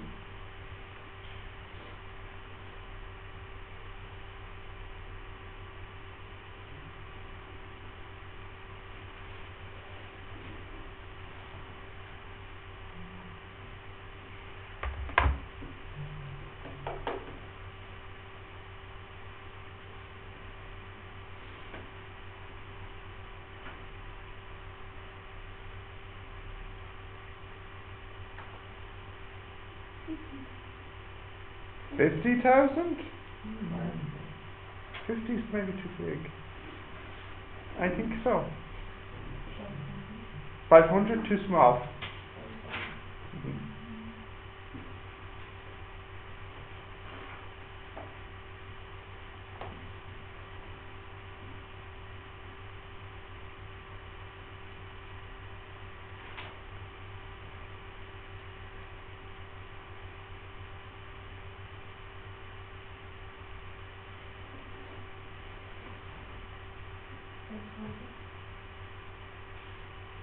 50,000? 50 is maybe too big. I think so. 500 too small.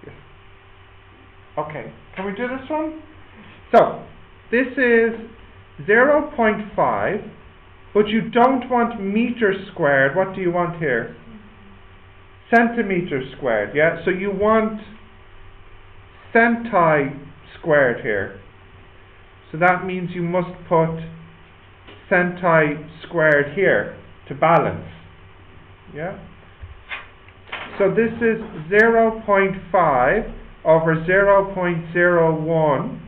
Yes. Okay, can we do this one? So, this is 0.5, but you don't want meters squared. What do you want here? Centimeters squared, yeah? So you want centi squared here. So that means you must put centi squared here to balance, yeah? So this is 0.5 over 0.01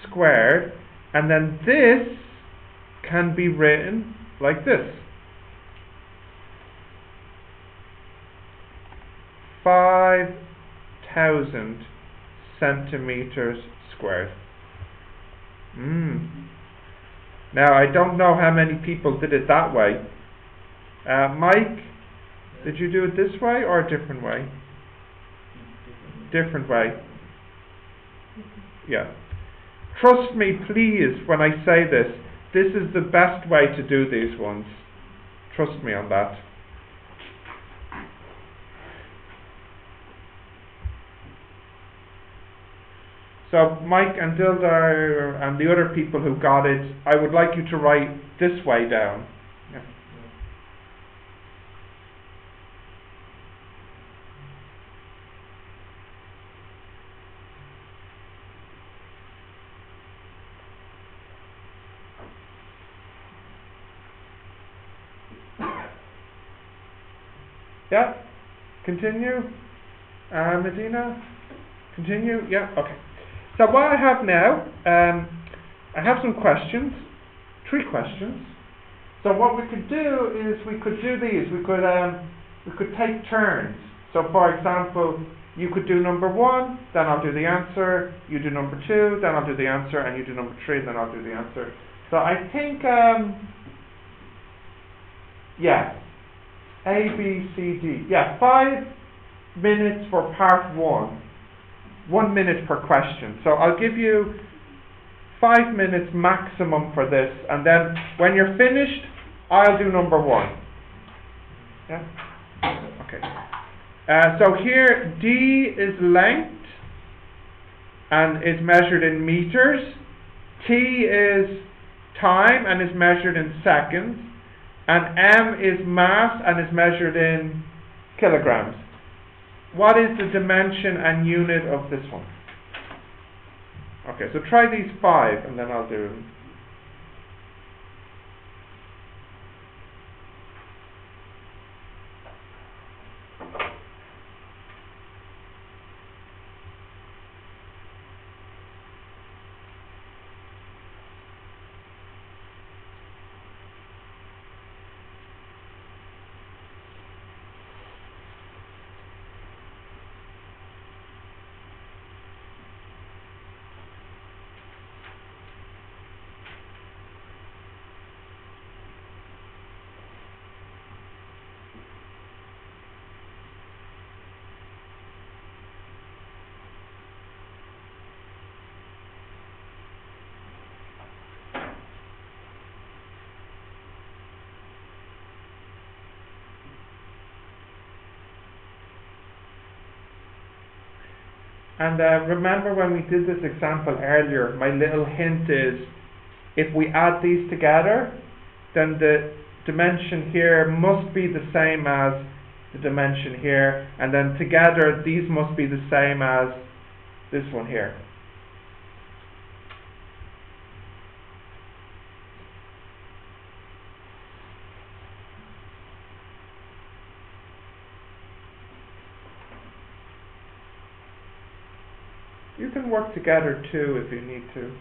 squared, and then this can be written like this. 5,000 centimeters squared. Now I don't know how many people did it that way. Mike, did you do it this way or a different way? Different way. Yeah. Trust me, please, when I say this. This is the best way to do these ones. Trust me on that. So Mike and Dildar and the other people who got it, I would like you to write this way down. Yeah. Yeah? Continue? Medina? Continue? Yeah? Okay. So what I have now, I have some questions, 3 questions. So what we could do is we could do these. We could take turns. So for example, you could do number 1, then I'll do the answer. You do number 2, then I'll do the answer, and you do number 3, then I'll do the answer. So I think, yeah, A, B, C, D. Yeah, 5 minutes for part 1. 1 minute per question. So I'll give you 5 minutes maximum for this, and then when you're finished, I'll do number 1. Yeah? Okay. So here, D is length, and is measured in meters. T is time, and is measured in seconds. And M is mass, and is measured in kilograms. What is the dimension and unit of this one? Okay, so try these 5, and then I'll do them. And remember when we did this example earlier, my little hint is, if we add these together, then the dimension here must be the same as the dimension here, and then together these must be the same as this one here. You can work together too if you need to.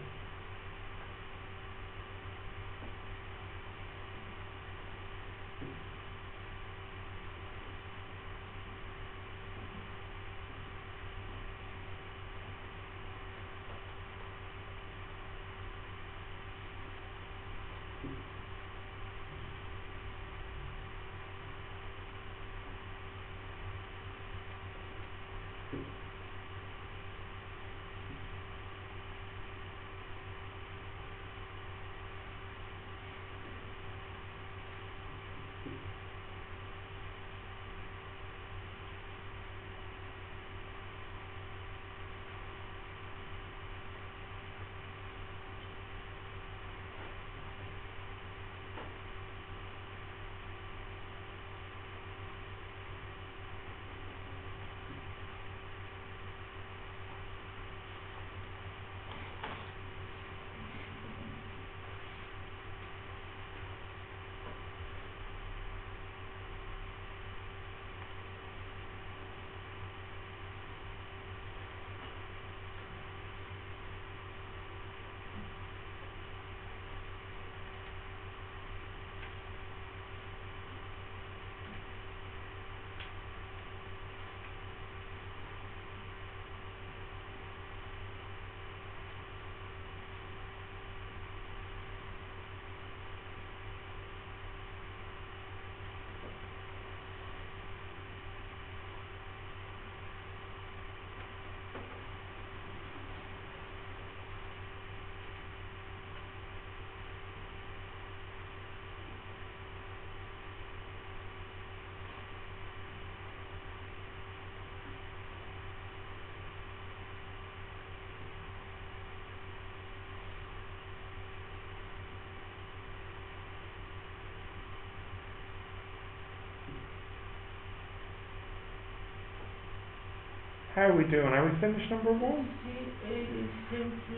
How are we doing? Are we finished number 1? A is same to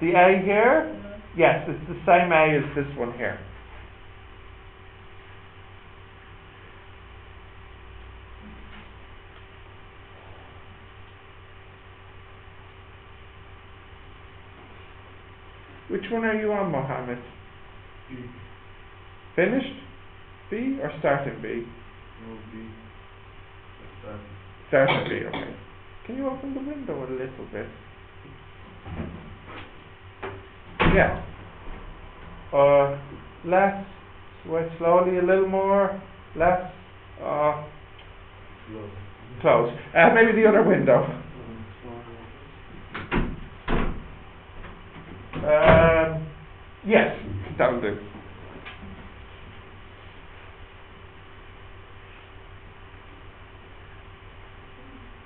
the The A here? A. Yes, it's the same A as this one here. Which one are you on, Mohammed? B. Finished B or starting B? No, B. Start. Starting B, okay. Can you open the window a little bit? Yeah. Less. Wait, slowly a little more. Less. Slow. Close. Maybe the other window. Yes, that'll do.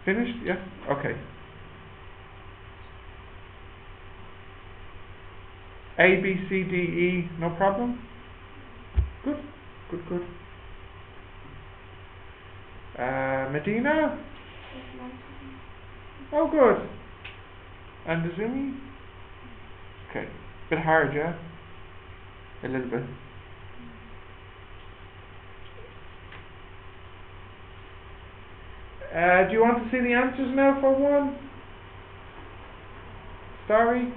Finished? Yes? Okay. A, B, C, D, E, no problem? Good, good, good. Medina? Oh, good. And Azumi? Okay. Bit hard, yeah? A little bit. Do you want to see the answers now for 1? Sorry?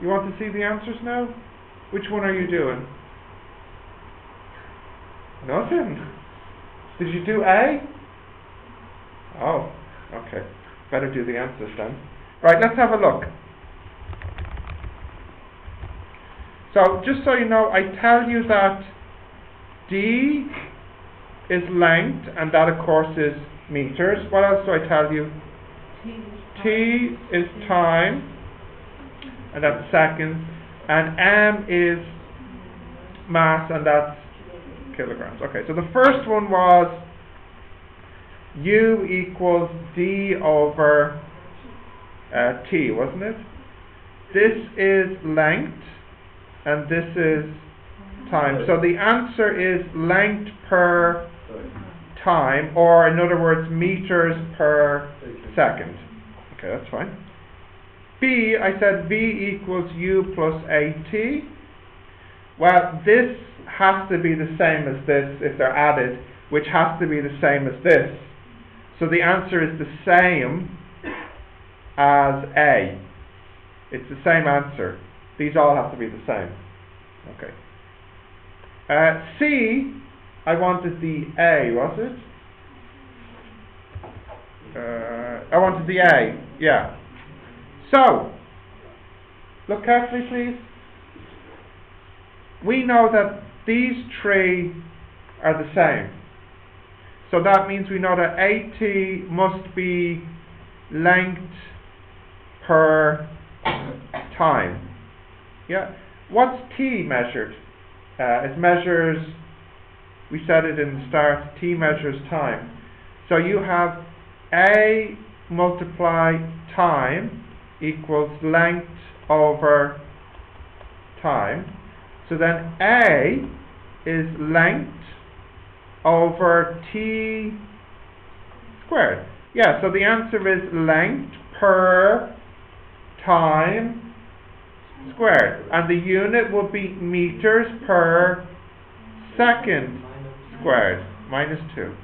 You want to see the answers now? Which one are you doing? Nothing. Did you do A? Oh, okay. Better do the answers then. Right, let's have a look. So, just so you know, I tell you that D is length, and that of course is meters. What else do I tell you? T is time, and that's seconds, and M is mass, and that's kilograms. Okay, so the first one was U equals D over T, wasn't it? This is length, and this is time. So the answer is length per time, or in other words, meters per second. Okay, that's fine. B, I said V equals U plus AT. Well, this has to be the same as this if they're added, which has to be the same as this. So the answer is the same as A. It's the same answer. These all have to be the same. Okay. C, I wanted the A, was it? I wanted the A, yeah. So, look carefully please. We know that these 3 are the same. So that means we know that AT must be length per time. Yeah. What's T measured? It measures, we said it in the start, T measures time. So you have A multiply time equals length over time. So then A is length over T squared. Yeah, so the answer is length per time squared, and the unit would be meters per second squared, minus 2.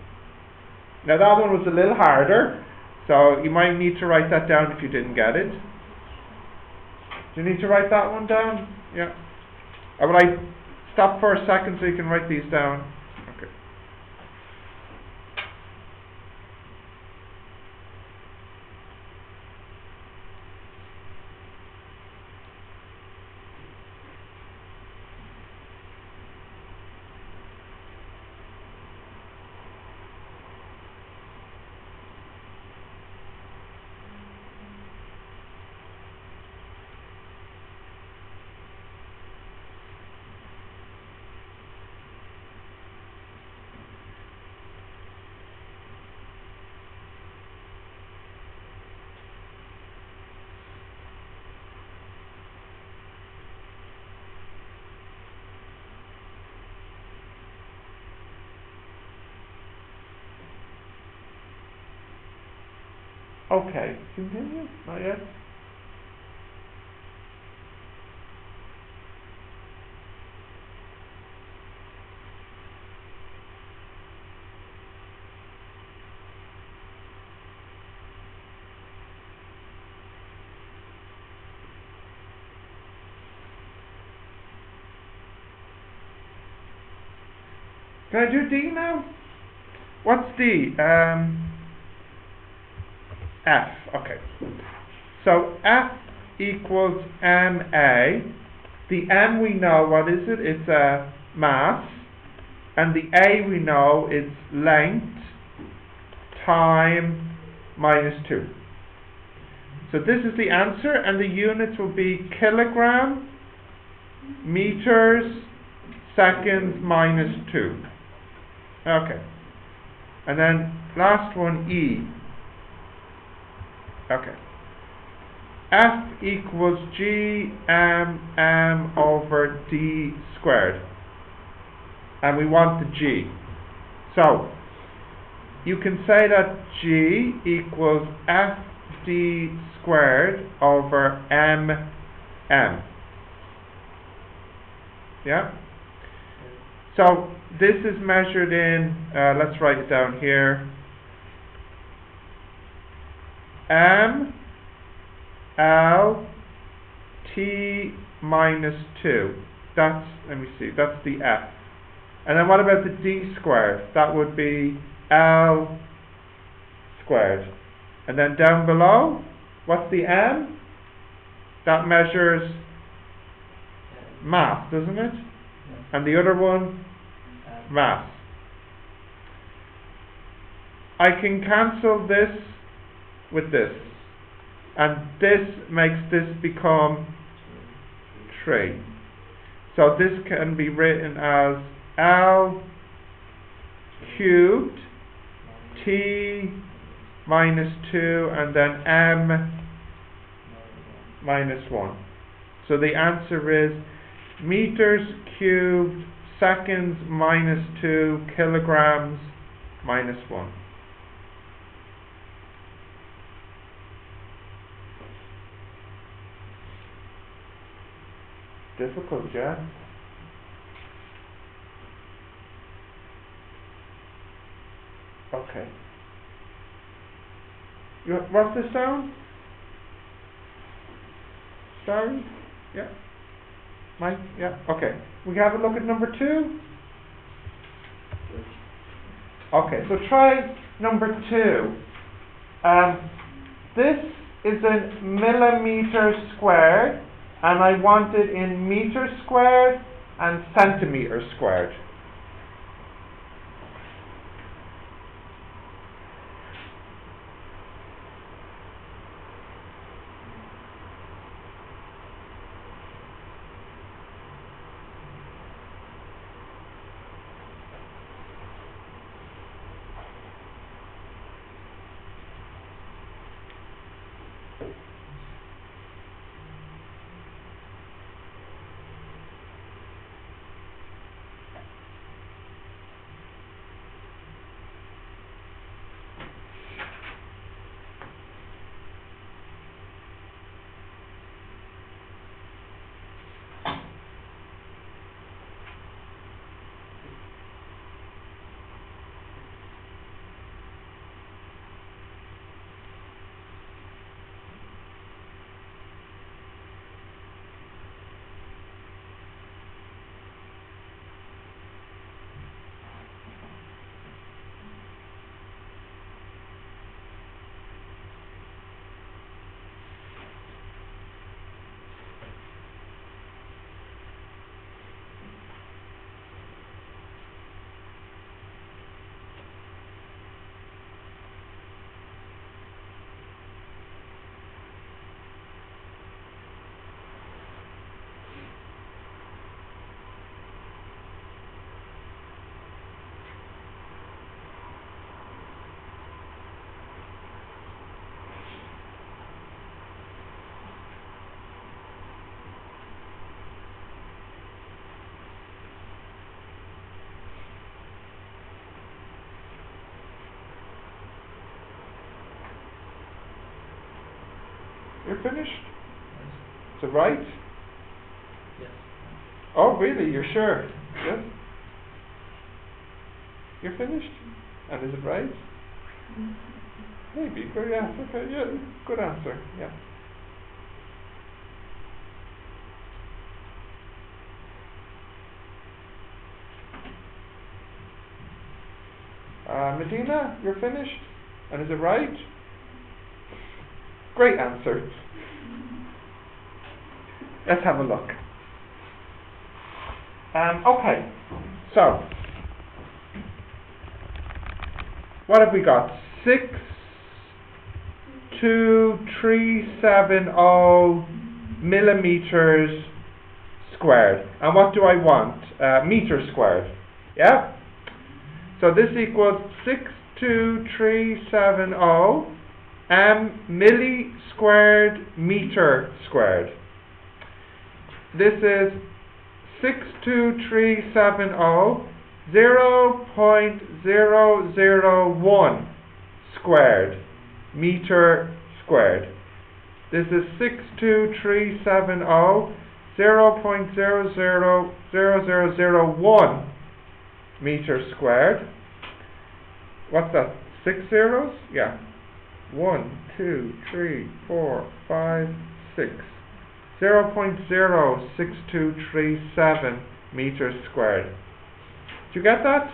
Now that one was a little harder, so you might need to write that down if you didn't get it. Do you need to write that one down? Yeah. Will I stop for a second so you can write these down? Okay. Okay, continue, not yet. Can I do D now? What's D? F, okay. So F equals MA. The M we know, what is it? It's a mass. And the A we know it's length, time, minus 2. So this is the answer, and the units will be kilogram, meters, seconds, minus 2. Okay. And then last one, E. Okay. F equals G M over D squared. And we want the G. So, you can say that G equals FD squared over MM. Yeah? So, this is measured in, let's write it down here, M L T minus 2. That's, let me see, that's the F. And then what about the D squared? That would be L squared. And then down below, what's the M? That measures mass, doesn't it? And the other one, mass. I can cancel this with this. And this makes this become 3. So this can be written as L cubed T minus 2 and then M minus 1. So the answer is meters cubed seconds minus 2 kilograms minus 1. Difficult, yeah? Okay. What's the sound? Sorry? Yeah? Mike? Yeah? Okay. We have a look at number 2? Okay, so try number 2. This is in millimeters squared, and I want it in meters squared and centimeters squared. You're finished? Is it right? Yes. Oh, really? You're sure? Yes? You're finished? And is it right? Maybe. Good, yeah. Okay, yeah. Good answer. Yeah. Medina, you're finished? And is it right? Great answer. Let's have a look. Okay, so what have we got? 62370 millimeters squared. And what do I want? Meters squared. Yeah? So this equals 62370 milli squared meter squared. This is 62370 0.001 squared meter squared. This is 62370 0.000001 meter squared. What's that? 6 zeros? Yeah. 1, 2, 3, 4, 5, 6. 0.06237 meters squared. Did you get that?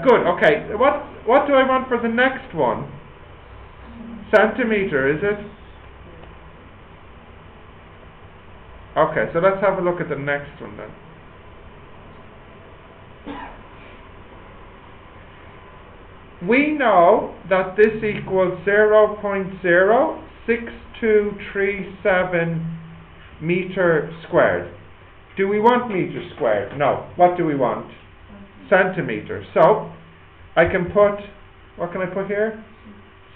Good. Okay. What do I want for the next one? Centimeter, is it? Okay. So let's have a look at the next one then. We know that this equals 0.06237 meter squared. Do we want meters squared? No. What do we want? Centimeters. So I can put, what can I put here?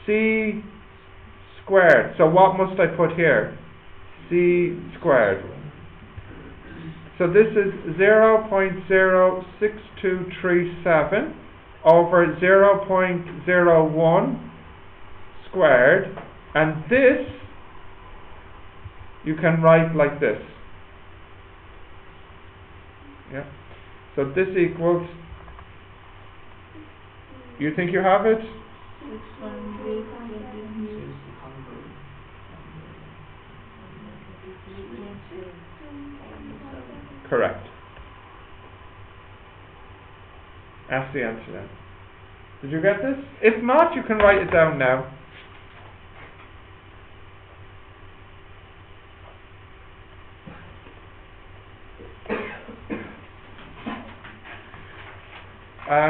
C squared. So what must I put here? C squared. So this is 0.06237 over 0.01 squared, and this you can write like this. Yeah. So this equals, you think you have it? 600. Correct. That's the answer then. Did you get this? If not, you can write it down now.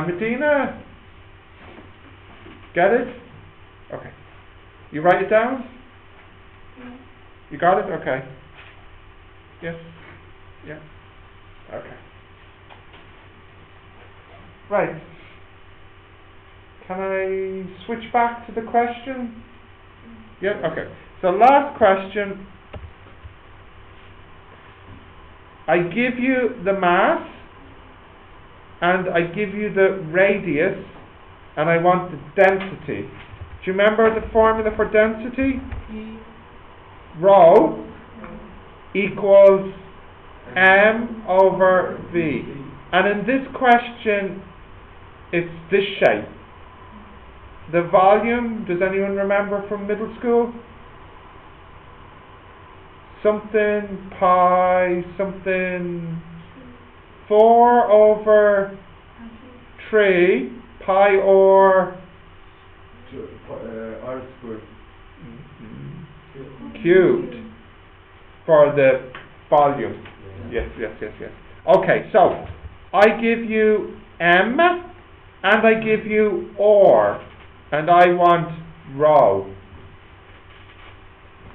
Medina? Get it? Okay. You write it down? You got it? Okay. Yes? Yeah. Okay. Right. Can I switch back to the question? Yeah, okay. So last question. I give you the mass and I give you the radius and I want the density. Do you remember the formula for density? Rho equals m over v. And in this question, it's this shape. The volume, does anyone remember from middle school? Something pi, something 4 over 3 pi or R squared. cubed for the volume. Yes. Okay, so I give you m and I give you or, and I want rho.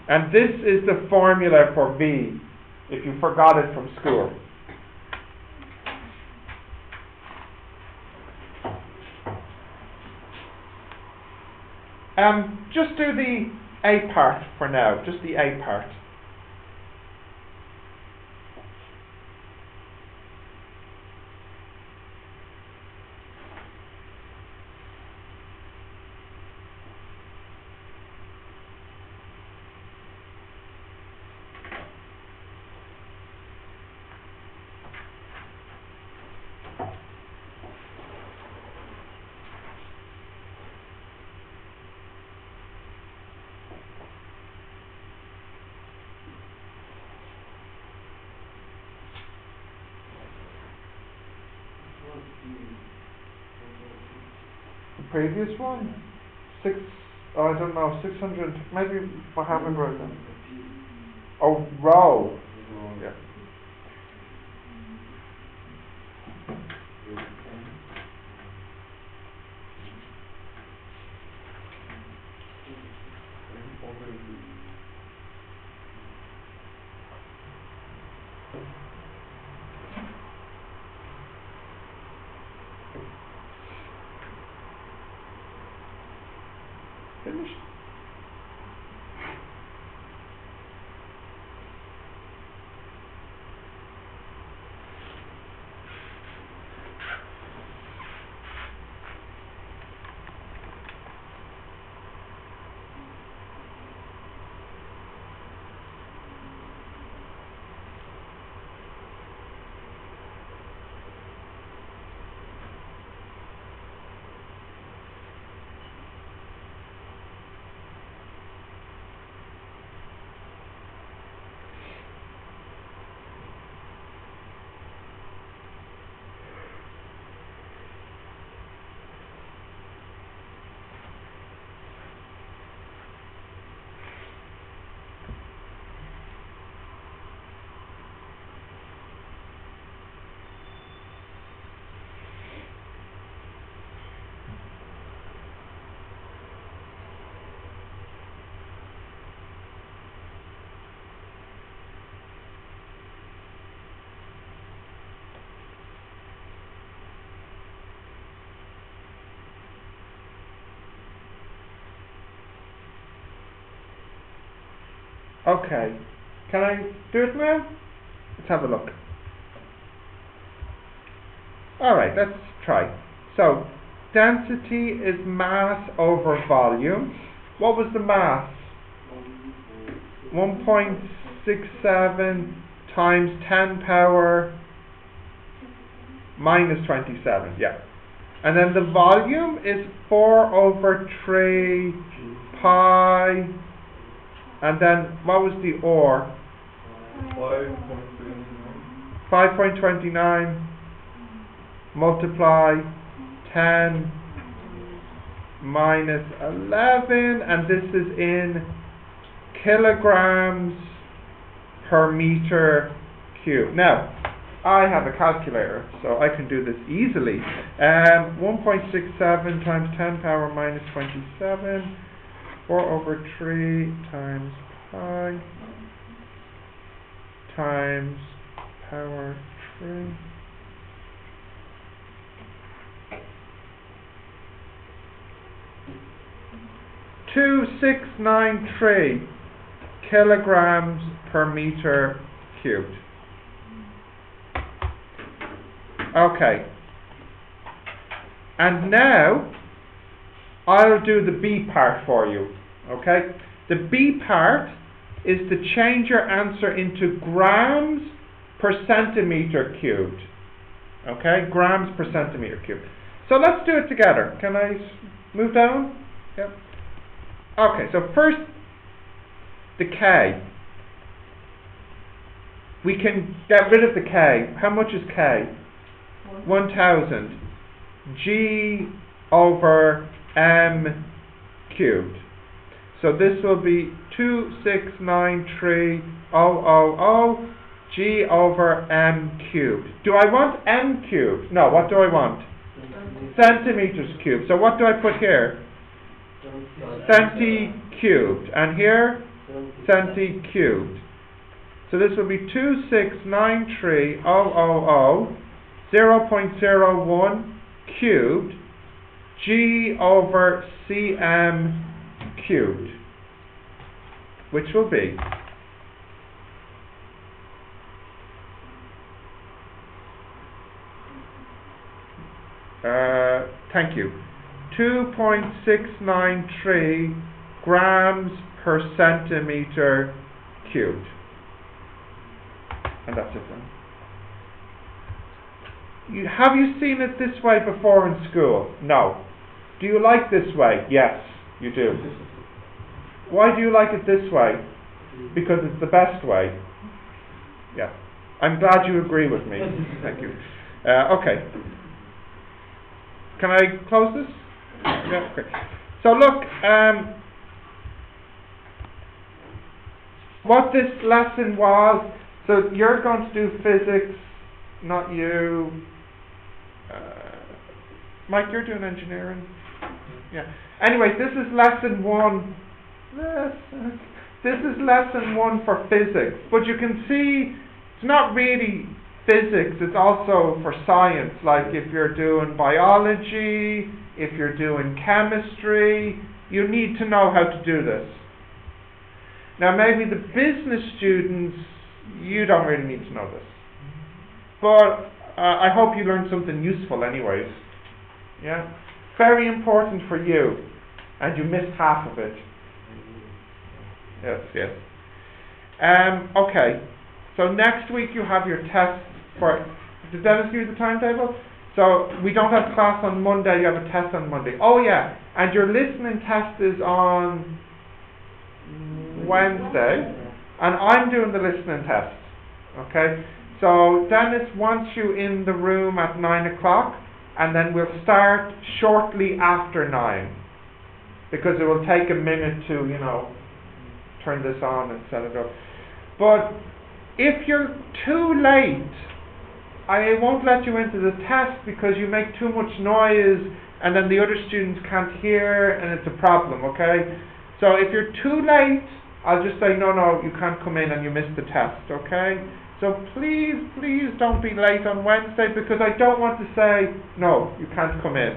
And this is the formula for V, if you forgot it from school. Just do the A part for now, just the A part. previous one? Oh, I don't know, 600, maybe what happened right then? Oh, row. Yeah. Finished. Okay, can I do it now? Let's have a look. Alright, let's try. So, density is mass over volume. What was the mass? 1.67 times 10 power minus 27, yeah. And then the volume is 4 over 3 pi. And then, what was the or? 5.29 multiply 10 minus 11, and this is in kilograms per meter cubed. Now, I have a calculator, so I can do this easily. 1.67 times 10 power minus 27. 4 over 3 times pi times power 3. Two, 6, 9, 3 kilograms per meter cubed. Okay. And now I'll do the B part for you, okay? The B part is to change your answer into grams per centimeter cubed, okay? Grams per centimeter cubed. So let's do it together. Can I move down? Yep. Okay, so first, the K. We can get rid of the K. How much is K? 1,000. G over M cubed. So this will be 2693000 G over M cubed. Do I want M cubed? No, what do I want? Centimeters cubed. So what do I put here? Centi cubed. And here? Centi cubed. So this will be 2693000 0.01 cubed G over cm cubed, which will be thank you, 2.693 grams per centimeter cubed. And that's it then. Have you seen it this way before in school? No. Do you like this way? Yes, you do. Why do you like it this way? Because it's the best way. Yeah. I'm glad you agree with me. Thank you. Okay. Can I close this? Yeah, great. So look, what this lesson was, so you're going to do physics, not you. Mike, you're doing engineering? Yeah. Anyway, this is lesson 1. This is lesson 1 for physics. But you can see, it's not really physics, it's also for science. Like if you're doing biology, if you're doing chemistry, you need to know how to do this. Now maybe the business students, you don't really need to know this. But I hope you learned something useful anyways. Yeah? Very important for you. And you missed half of it. Yes. Okay. So next week you have your test for... Did Dennis give you the timetable? So we don't have class on Monday, you have a test on Monday. Oh yeah, and your listening test is on Wednesday. And I'm doing the listening test. Okay? So Dennis wants you in the room at 9 o'clock. And then we'll start shortly after 9. Because it will take a minute to, turn this on and set it up. But if you're too late, I won't let you into the test because you make too much noise and then the other students can't hear and it's a problem, okay? So if you're too late, I'll just say, no, you can't come in and you missed the test, okay? So please don't be late on Wednesday because I don't want to say, no, you can't come in.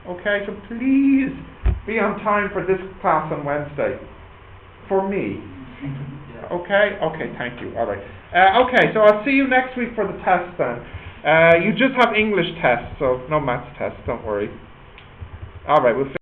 Okay, so please be on time for this class on Wednesday. For me. Okay, thank you. All right. Okay, so I'll see you next week for the test then. You just have English tests, so no maths tests, don't worry. All right, we'll finish.